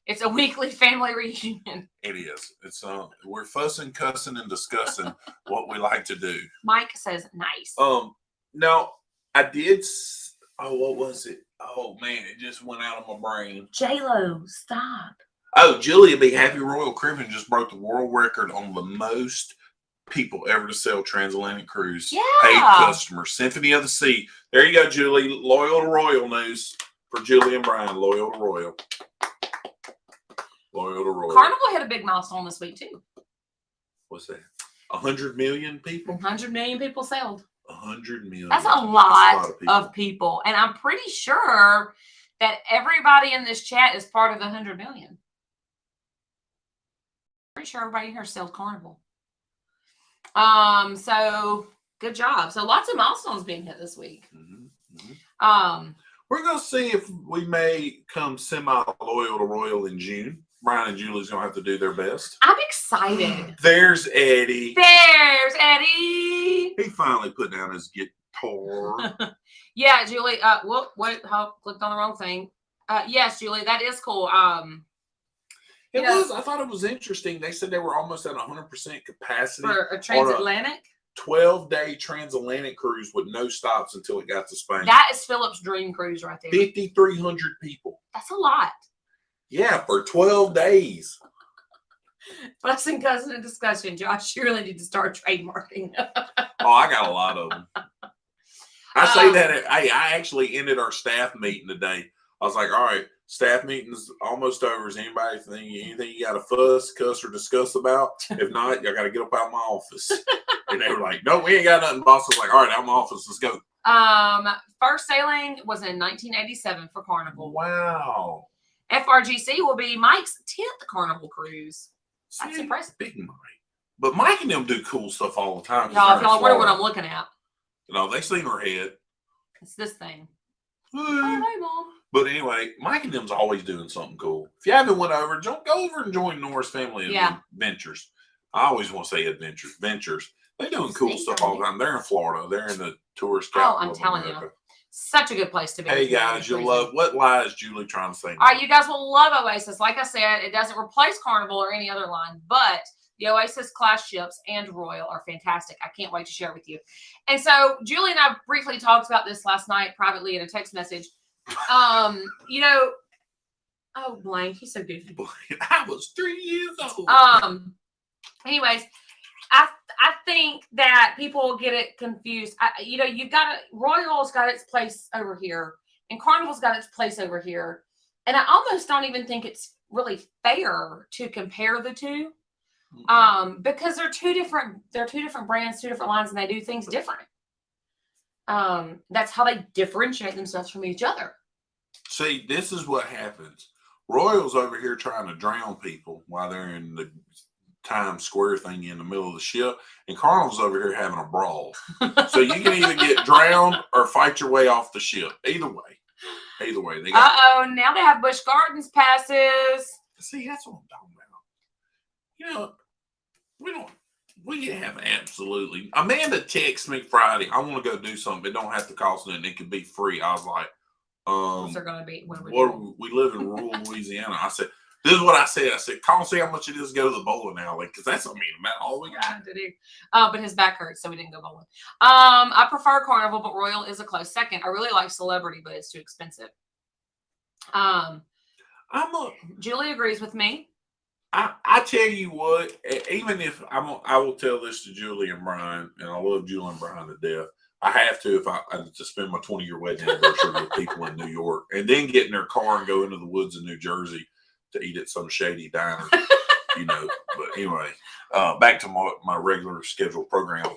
It's a weekly family reunion. It is. It's we're fussing, cussing, and discussing what we like to do. Mike says nice. No, I did. What was it? Oh man, it just went out of my brain. J-Lo, stop. Oh, Julia B. Happy Royal Caribbean just broke the world record on the most people ever to sell transatlantic cruise. Yeah. Paid customers. Symphony of the Sea. There you go, Julie. Loyal to Royal news for Julie and Brian. Loyal to Royal. Loyal to Royal. Carnival hit a big milestone this week too. What's that? 100 million people? 100 million people sailed. 100 million. That's a lot of people. And I'm pretty sure that everybody in this chat is part of the 100 million. Pretty sure everybody here sailed Carnival. So good job. So lots of milestones being hit this week. Mm-hmm. Mm-hmm. We're going to see if we may come semi-loyal to Royal in June. Brian and Julie's going to have to do their best. I'm excited. There's Eddie. There's Eddie. He finally put down his guitar. Yeah, Julie. Wait, clicked on the wrong thing. Yes, Julie, that is cool. It was. I thought it was interesting. They said they were almost at 100% capacity for a transatlantic. 12-day transatlantic cruise with no stops until it got to Spain. That is Philip's dream cruise right there. 5,300 people. That's a lot. Yeah, for 12 days. Fussing, cousin, and discussion. Josh, you really need to start trademarking. Oh, I got a lot of them. I say that. I actually ended our staff meeting today. I was like, all right, staff meeting's almost over. Is anything you got to fuss, cuss, or discuss about? If not, y'all got to get up out of my office. And they were like, no, we ain't got nothing. Boss was like, all right, out of my office. Let's go. First sailing was in 1987 for Carnival. Wow. FRGC will be Mike's 10th Carnival cruise. That's impressive. Big Mike. But Mike and them do cool stuff all the time. Y'all, if y'all wonder what I'm looking at. No, they seen her head. It's this thing. Oh, hey, Mom. But anyway, Mike and them's always doing something cool. If you haven't went over, go over and join Nora's Family Adventures. I always want to say adventures. Ventures. They're doing cool stuff all the time. They're in Florida. They're in the tourist capital. I'm telling you. Such a good place to be. Hey guys, you'll love. What lie is Julie trying to say? All right, you guys will love Oasis. Like I said, it doesn't replace Carnival or any other line, but the Oasis class ships and Royal are fantastic. I can't wait to share with you. And so Julie and I briefly talked about this last night privately in a text message. Oh, Blaine, he's so goofy. I was 3 years old. Anyways, I think that people get it confused. You've got Royal's got its place over here, and Carnival's got its place over here. And I almost don't even think it's really fair to compare the two, because they're two different brands, two different lines, and they do things different. That's how they differentiate themselves from each other. See, this is what happens. Royal's over here trying to drown people while they're in the Times Square thing in the middle of the ship, and Carnival's over here having a brawl. So you can either get drowned or fight your way off the ship. Either way, they got. Now they have Busch Gardens passes. See, that's what I'm talking about. You know, we can have absolutely. Amanda texted me Friday. I want to go do something. It don't have to cost nothing. It could be free. I was like, What's there gonna be? we live in rural Louisiana. I said, this is what I said. I said, call and see how much it is to go to the bowling alley, because that's about all we got to do. But his back hurts, so we didn't go bowling. I prefer Carnival, but Royal is a close second. I really like Celebrity, but it's too expensive. Julie agrees with me. I tell you what, even if I will tell this to Julie and Brian, and I love Julie and Brian to death. I have to if I to spend my 20-year wedding anniversary with people in New York, and then get in their car and go into the woods of New Jersey to eat at some shady diner, But anyway, back to my regular scheduled program.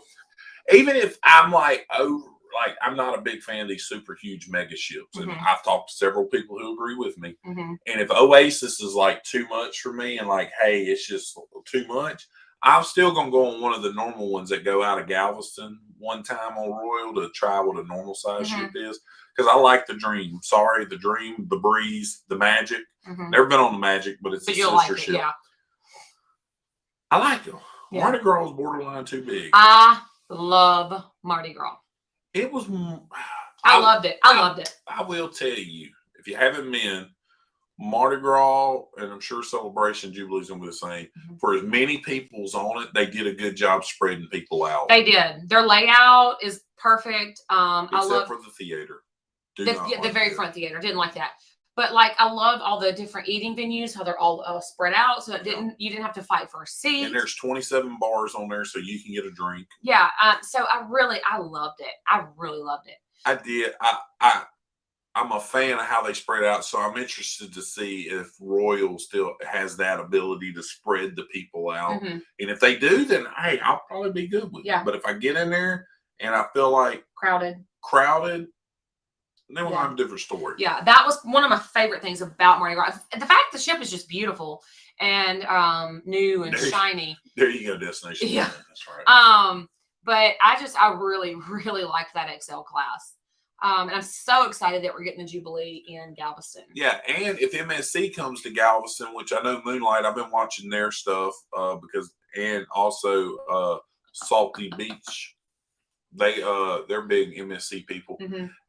Even if I'm I'm not a big fan of these super huge mega ships, and I've talked to several people who agree with me. And if Oasis is too much for me, and hey, it's just too much, I'm still gonna go on one of the normal ones that go out of Galveston one time on Royal to try what a normal size ship is, because I like the Dream. Sorry, the Dream, the Breeze, the Magic. Never been on the Magic, but it's a sister ship. Yeah. I like them. Yeah. Mardi Gras is borderline too big. I love Mardi Gras. It was. I loved it. I loved it. I will tell you, if you haven't been, Mardi Gras, and I'm sure Celebration Jubilee's gonna be the same. For as many people's on it, they did a good job spreading people out. They did. Their layout is perfect. Except for the theater. The very front theater. Didn't like that. But I loved all the different eating venues, how they're all spread out, so you didn't have to fight for a seat. And there's 27 bars on there, so you can get a drink. Yeah. So I loved it. I really loved it. I did. I'm a fan of how they spread out, so I'm interested to see if Royal still has that ability to spread the people out. And if they do, then hey, I'll probably be good with it. But if I get in there and I feel like crowded. Then we'll have a different story. Yeah, that was one of my favorite things about Mardi Gras. The fact the ship is just beautiful and new and shiny. There you go, destination. Yeah, that's right. But I really, really like that XL class. And I'm so excited that we're getting the Jubilee in Galveston. Yeah, and if MSC comes to Galveston, which I know Moonlight, I've been watching their stuff and also Salty Beach. They're big MSC people.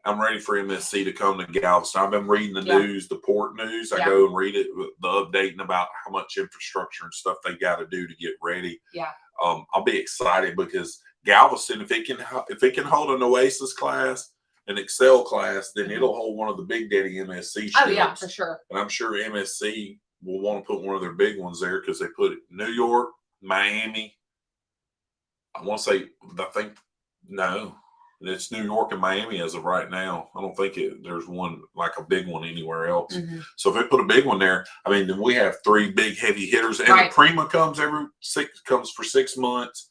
I'm ready for MSC to come to Galveston. I've been reading the news, the port news. I go and read it, the updating about how much infrastructure and stuff they got to do to get ready. Yeah. I'll be excited because Galveston, if it can hold an Oasis class, an Excel class, then it'll hold one of the Big Daddy MSC ships. Oh yeah, for sure. And I'm sure MSC will want to put one of their big ones there because they put it in New York, Miami. No, it's New York and Miami as of right now. I don't think there's one a big one anywhere else. So if they put a big one there, then we have 3 big heavy hitters. And the Prima comes for 6 months.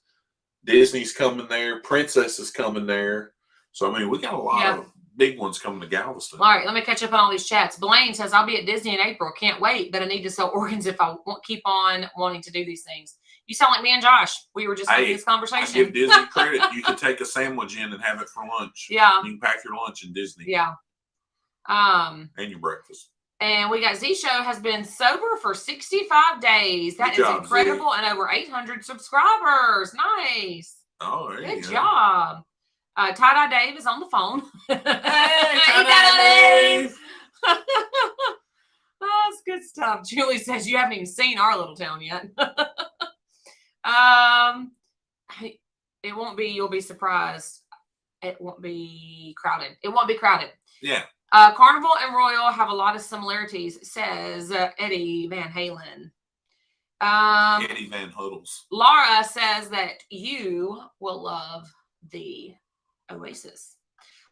Disney's coming there. Princess is coming there. So we got a lot of big ones coming to Galveston. All right, let me catch up on all these chats. Blaine says, I'll be at Disney in April. Can't wait, but I need to sell organs if I keep on wanting to do these things. You sound like me and Josh. We were just having this conversation. I give Disney credit. You can take a sandwich in and have it for lunch. Yeah. You can pack your lunch in Disney. Yeah. And your breakfast. And we got Z-Show has been sober for 65 days. That is incredible. And over 800 subscribers. Nice. Oh, there you go. Good job. Tie-Dye Dave is on the phone. Hey, Tie-Dye Dave. That's good stuff. Julie says you haven't even seen our little town yet. It won't be, you'll be surprised. It won't be crowded. Yeah. Carnival and Royal have a lot of similarities, says Eddie Van Halen. Eddie Van Huddles. Laura says that you will love the Oasis.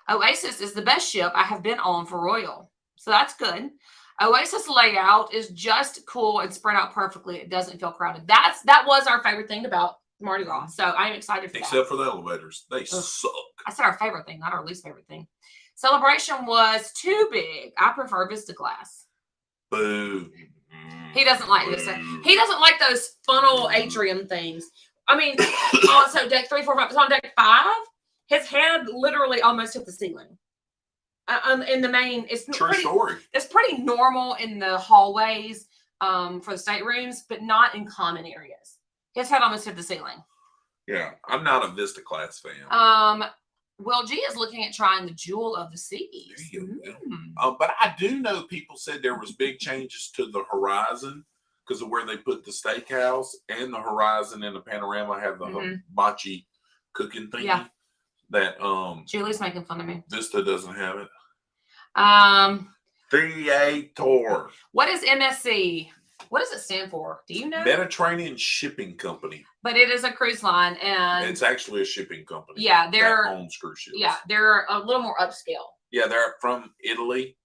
Oasis is the best ship I have been on for Royal. So that's good. Oasis layout is just cool and spread out perfectly. It doesn't feel crowded. That was our favorite thing about Mardi Gras. So I'm excited for that. Except for the elevators. They suck. I said our favorite thing, not our least favorite thing. Celebration was too big. I prefer Vista class. Boo. He doesn't like Vista. He doesn't like those funnel atrium things. I mean, also deck 3, 4, 5. It's on deck 5. His head literally almost hit the ceiling. In the main, it's True pretty, story. It's pretty normal in the hallways for the staterooms, but not in common areas. His head almost hit the ceiling. Yeah, I'm not a Vista class fan. Will G is looking at trying the Jewel of the Seas. There you go. But I do know people said there was big changes to the Horizon because of where they put the steakhouse, and the Horizon and the Panorama have the hibachi cooking thing. Yeah. That Julie's making fun of me. Vista doesn't have it. Theater. What is MSC? What does it stand for? Do you know? Mediterranean Shipping Company. But it is a cruise line, and It's actually a shipping company. yeah, they're that owns cruise ships. Yeah, they're a little more upscale. Yeah, they're from Italy.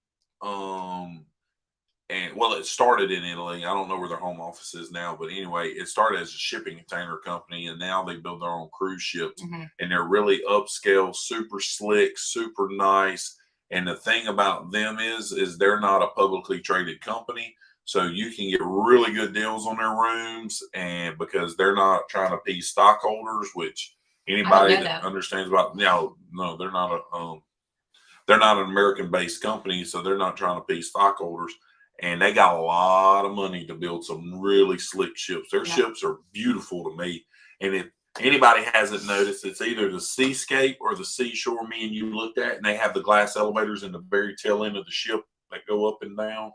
And well, it started in Italy. I don't know where their home office is now, but anyway, it started as a shipping container company, and now they build their own cruise ships, and they're really upscale, super slick, super nice. And the thing about them is they're not a publicly traded company, so you can get really good deals on their rooms, and because they're not trying to appease stockholders, which anybody that understands about no, they're not an American-based company, so they're not trying to appease stockholders. And they got a lot of money to build some really slick ships. Their ships are beautiful to me. And if anybody hasn't noticed, it's either the seascape or the seashore me and you looked at, and they have the glass elevators in the very tail end of the ship that go up and down.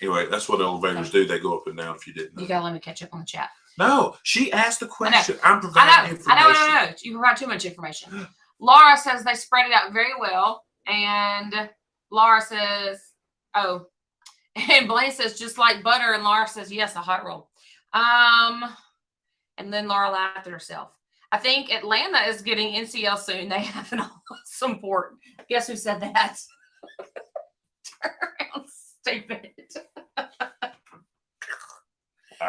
Anyway, that's what elevators do. They go up and down, if you didn't know. You got to let me catch up on the chat. No, she asked the question. I'm providing information. I know. You provide too much information. Laura says they spread it out very well. And Laura says... Oh, and Blaine says just like butter, and Laura says yes, a hot roll. And then Laura laughed at herself. I think Atlanta is getting NCL soon. They have an awesome port. Guess who said that? Turn around, stupid. I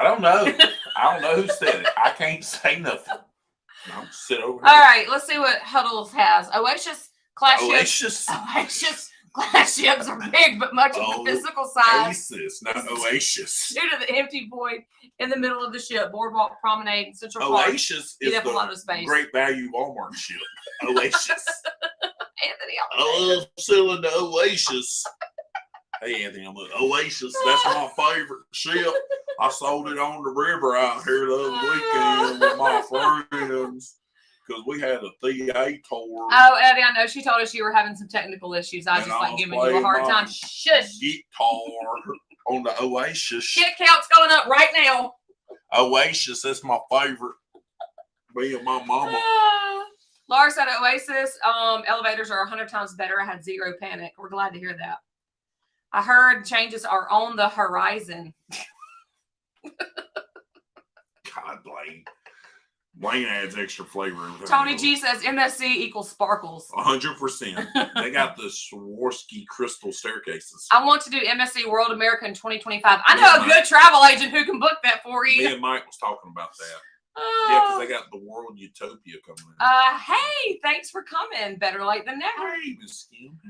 don't know. I don't know who said it. I can't say nothing. I'll sit over here. All right, let's see what Huddles has. Oasis class ships. Oasis. Glass ships are big, but much of the physical size. Oasis, not Oasis. Due to the empty void in the middle of the ship, boardwalk, promenade, and Central Park. Oasis is a lot of space. Great Value Walmart ship. Oasis. Anthony, I love selling the Oasis. Hey, Anthony, I'm like, Oasis, that's my favorite ship. I sold it on the river out here the other weekend with my friends. Because we had a theater. Oh, Eddie, I know. She told us you were having some technical issues. I was just like giving you a hard time. Shush. Guitar on the Oasis. Shit count's going up right now. Oasis, that's my favorite. Me and my mama. Laura said Oasis elevators are 100 times better. I had zero panic. We're glad to hear that. I heard changes are on the horizon. God, Blaine. Blaine adds extra flavor. Tony G says MSC equals sparkles. 100%. They got the Swarovski crystal staircases. I want to do MSC World America in 2025. I know a good travel agent who can book that for you. Me and Mike was talking about that. Yeah, because they got the World Utopia coming in. Hey, thanks for coming. Better late than never. Hey, Miss Kim.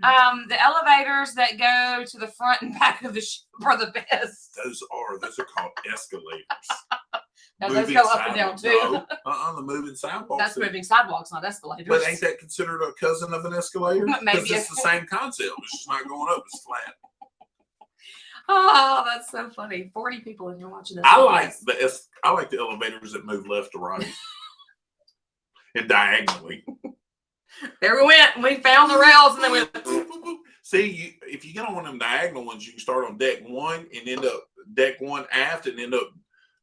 The elevators that go to the front and back of the ship are the best. Those are called escalators. Now those go up and down too. No, the moving sidewalks. That's moving sidewalks, not escalators. But ain't that considered a cousin of an escalator? Maybe because it's the same concept. It's just not going up; it's flat. Oh, that's so funny. 40 people in here watching this. I like the elevators that move left to right and diagonally. There we went. We found the rails, and then we. See, if you get on one of them diagonal ones, you can start on deck 1 and end up deck 1 aft, and end up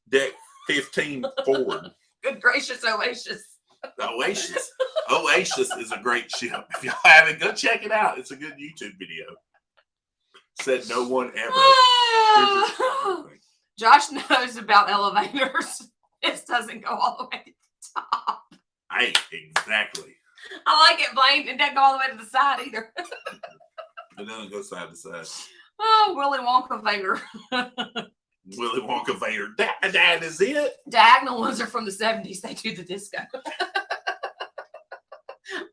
deck 15 forward. Good gracious, Oasis. Oasis is a great ship. If y'all haven't, go check it out. It's a good YouTube video. Said no one ever. Josh knows about elevators. This doesn't go all the way to the top. Hey, exactly. I like it, Blaine. It doesn't go all the way to the side either. It doesn't go side to side. Oh, Willy Wonka Vader. Willy Wonka Vader. That is it. Diagonal ones are from the 70s. They do the disco.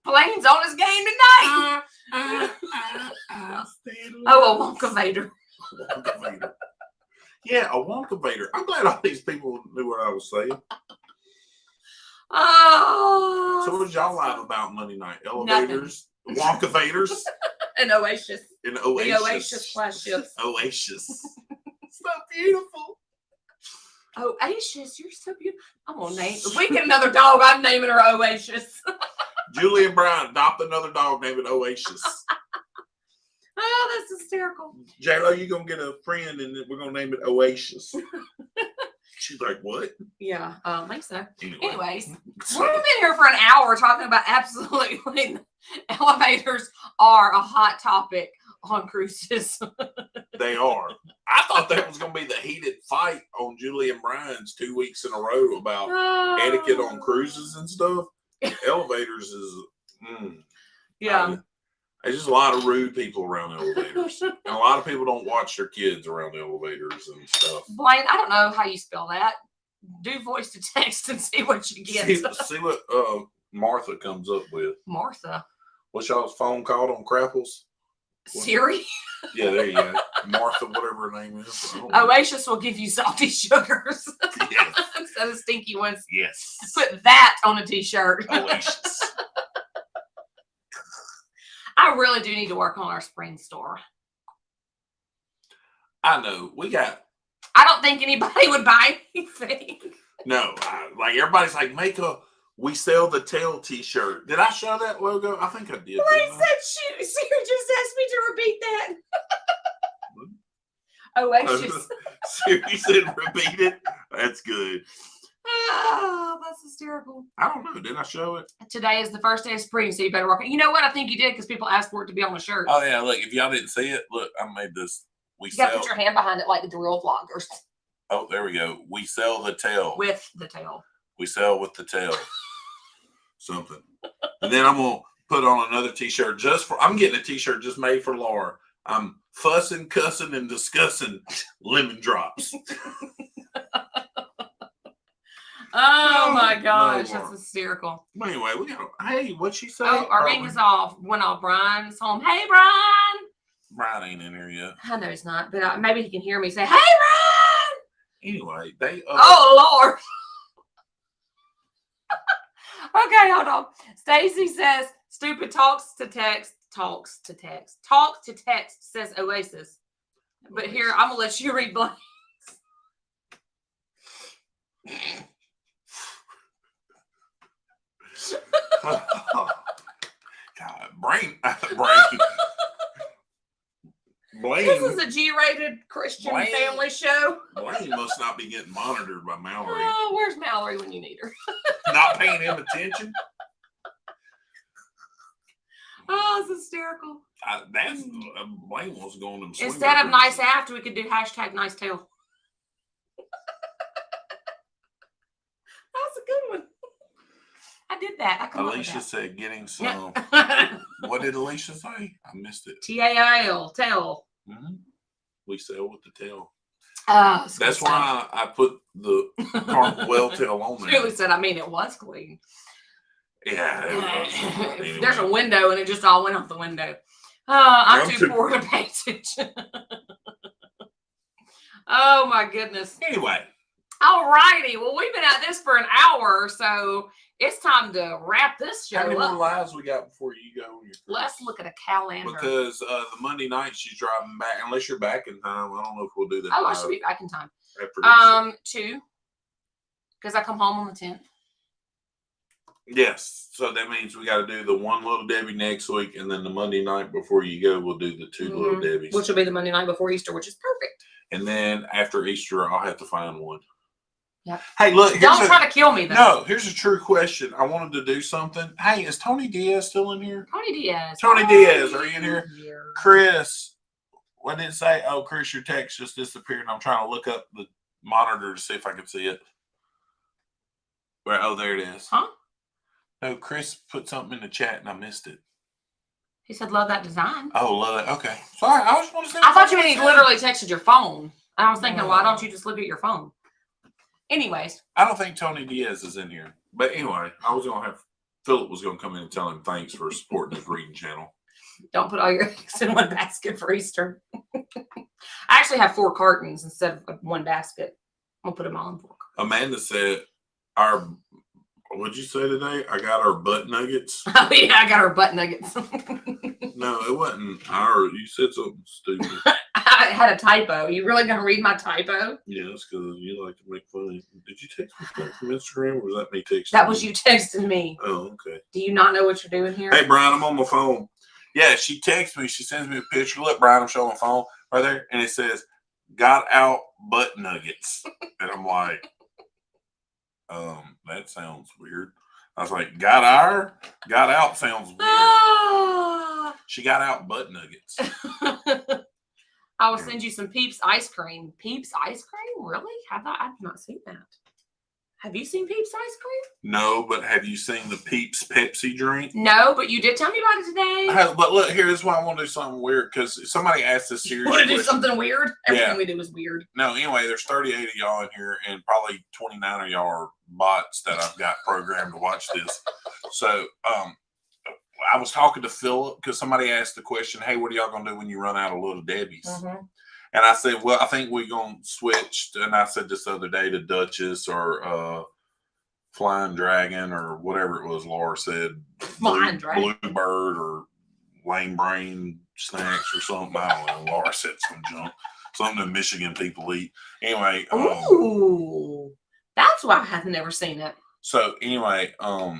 Plane's on his game tonight. Oh, a Wonkavator. Yeah, a Wonkavator. I'm glad all these people knew what I was saying. Oh. So what did y'all laugh about Monday night? Elevators, Wonkavators, An Oasis. and Oasis. The Oasis class ships. Oasis. So beautiful. Oasis, you're so beautiful. I'm gonna name. If we get another dog, I'm naming her Oasis. Julie and Brian adopt another dog named Oasis. Oh, that's hysterical. J-Lo, you gonna get a friend and we're gonna name it Oasis. She's like, what? Yeah, I think so. Anyway. Anyways, we've been here for an hour talking about absolutely elevators are a hot topic on cruises. They are. I thought that was gonna be the heated fight on Julie and Brian's 2 weeks in a row about etiquette on cruises and stuff. Elevators is Yeah. there's just a lot of rude people around elevators. And a lot of people don't watch their kids around elevators and stuff. Blaine, I don't know how you spell that. Do voice to text and see what you get. See what Martha comes up with. Martha. What's y'all's phone called on Crapples? Siri. Yeah, there you go. Martha, whatever her name is. I don't know. Oasis will give you salty sugars Yes. instead of stinky ones. Yes. Put that on a t-shirt. Oasis. I really do need to work on our spring store. I know. I don't think anybody would buy anything. No. Like everybody's like, make a We Sell the Tail t-shirt. Did I show that logo? I think I did. Blaine said Siri just asked me to repeat that. Oasis. Siri said repeat it. That's good. Oh, that's hysterical. I don't know. Did I show it? Today is the first day of spring, so you better work. You know what? I think you did because people asked for it to be on the shirt. Oh yeah, look, if y'all didn't see it, look, I made this. You gotta put your hand behind it like the real vloggers. Oh, there we go. We sell the tail. With the tail. We sell with the tail. Something. And then I'm gonna put on another t-shirt I'm getting a t-shirt just made for Laura. I'm fussing, cussing, and discussing lemon drops. Oh my gosh, no that's hysterical. But anyway, we got. Hey, what'd she say? Oh, our ring is off. Went off. Brian's home. Hey, Brian. Brian ain't in here yet. I know he's not, but maybe he can hear me say, "Hey, Brian." Anyway, they. Oh Lord. Okay, hold on. Stacy says, "Stupid talks to text says Oasis." But here, I'm gonna let you read blank. God, brain. Blaine. This is a G-rated Christian family show. Blaine must not be getting monitored by Mallory. Oh, where's Mallory when you need her? Not paying him attention. Oh, it's hysterical. Blaine wants to go on them. Instead of nice after, we could do hashtag nice tail. That's a good one. I did that. Alicia said getting some. Yeah. What did Alicia say? I missed it. T-A-I-L, tail. Mm-hmm. We sell with the tail. That's why I put the carpal well tail on there. Really said, it was clean. Yeah. Anyway. There's a window and it just all went off the window. I'm too poor to pay attention. Oh my goodness. Anyway. All righty. Well, we've been at this for an hour, so it's time to wrap this show up. How many more up. lives we got before you go? Let's look at a calendar. Because the Monday night she's driving back. Unless you're back in time, I don't know if we'll do that. Oh, I should be back in time. After 2. Because I come home on the 10th. Yes. So that means we got to do the one Little Debbie next week, and then the Monday night before you go, we'll do the 2 Little Debbies. Which will be the Monday night before Easter, which is perfect. And then after Easter, I'll have to find one. Yep. Hey, look. Don't try to kill me, though. No, here's a true question. I wanted to do something. Hey, is Tony Diaz still in here? Tony Diaz. Tony Diaz, are you in here? Chris, what did it say? Oh, Chris, your text just disappeared. I'm trying to look up the monitor to see if I can see it. Where? Oh, there it is. Huh? No, Chris put something in the chat and I missed it. He said, love that design. Oh, love it. Okay. Sorry, I just want to say. I thought you meant he literally texted your phone. And I was thinking, why don't you just look at your phone? Anyways. I don't think Tony Diaz is in here. But anyway, I was going to have Philip was going to come in and tell him thanks for supporting his reading channel. Don't put all your eggs in one basket for Easter. I actually have 4 cartons instead of one basket. I'll put them all in 4 cartons. Amanda said, what'd you say today? I got our butt nuggets. Oh, yeah, I got our butt nuggets. No, it wasn't our. You said something stupid. I had a typo. You really going to read my typo? Yeah, that's because you like to make fun. Did you text me back from Instagram, or was that me texting? That was you texting me. Oh, okay. Do you not know what you're doing here? Hey, Brian, I'm on my phone. Yeah, she texts me. She sends me a picture. Look, Brian, I'm showing my phone right there, and it says, "Got out butt nuggets," and I'm like, that sounds weird. I was like, got out sounds weird. She got out butt nuggets. I will send you some Peeps ice cream. Peeps ice cream? Really? I've not seen that. Have you seen Peeps ice cream? No, but have you seen the Peeps Pepsi drink? No, but you did tell me about it today. But look, here, this is why I want to do something weird, because somebody asked this serious Want to do question. something weird? Everything we do is weird. No, anyway, there's 38 of y'all in here, and probably 29 of y'all are bots that I've got programmed to watch this. So, I was talking to Philip because somebody asked the question, hey, what are y'all going to do when you run out of Little Debbie's? Mm-hmm. And I said, well, I think we're going to switch. And I said this other day to Duchess or Flying Dragon or whatever it was Laura said. Flying Dragon. Bluebird or Lame Brain Snacks or something. I don't know. Laura said some junk. Something that Michigan people eat. Anyway. Ooh. That's why I have never seen it. So anyway, I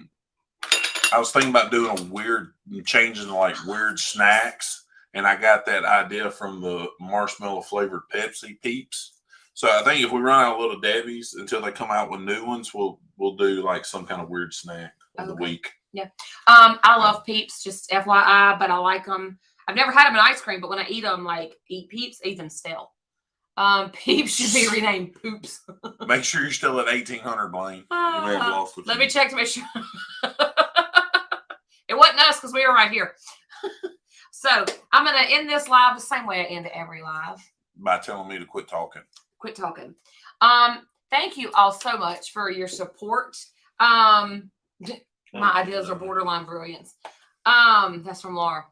was thinking about doing changing to like weird snacks. And I got that idea from the marshmallow flavored Pepsi Peeps. So I think if we run out of Little Debbie's until they come out with new ones, we'll do like some kind of weird snack of the week. Yeah. I love Peeps, just FYI, but I like them. I've never had them in ice cream, but when I eat them, like eat Peeps, eat them still. Peeps should be renamed Poops. Make sure you're still at 1800, Blaine. You may have lost what let you me check to make sure. It wasn't us because we were right here. So I'm going to end this live the same way I end every live. By telling me to quit talking. Quit talking. Thank you all so much for your support. My ideas are borderline brilliance. That's from Laura.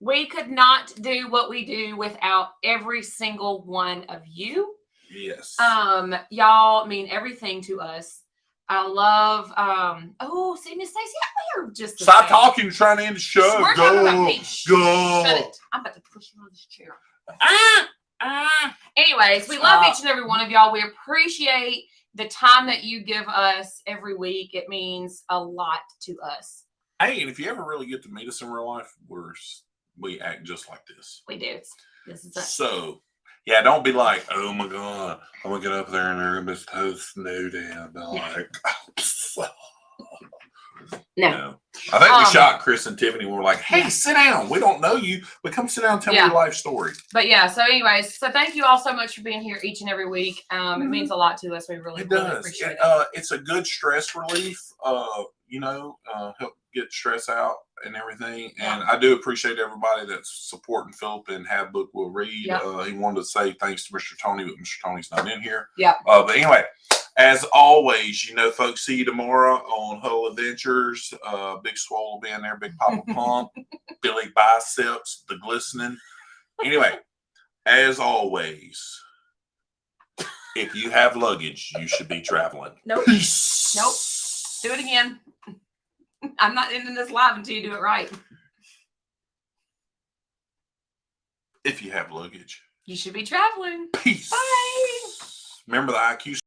We could not do what we do without every single one of you. Yes. Y'all mean everything to us. I love, see, Miss Stacey, we're just stop talking, you're trying to end the show. We're talking about Peeps. Go. Shut it. I'm about to push you on this chair. Anyways, we love each and every one of y'all. We appreciate the time that you give us every week. It means a lot to us. Hey, and if you ever really get to meet us in real life, we act just like this. We do. This is us. So, yeah, don't be like, oh my God, I'm going to get up there and they're going to be so snowed in. Like, No. I think we shot Chris and Tiffany. We were like, hey, sit down. We don't know you, but come sit down and tell me your life story. But yeah, so anyways, so thank you all so much for being here each and every week. It means a lot to us. We really appreciate it. It's a good stress relief, help get stress out and everything. Yeah. And I do appreciate everybody that's supporting Philip and Have Book Will Read. Yep. He wanted to say thanks to Mr. Tony, but Mr. Tony's not in here. Yeah. But anyway, as always, folks, see you tomorrow on Hull Adventures. Big Swole will be in there, Big Papa Pump, Billy Biceps, the Glistening. Anyway, as always, if you have luggage, you should be traveling. Nope. Nope. Do it again. I'm not ending this live until you do it right. If you have luggage, you should be traveling. Peace. Bye. Remember the IQ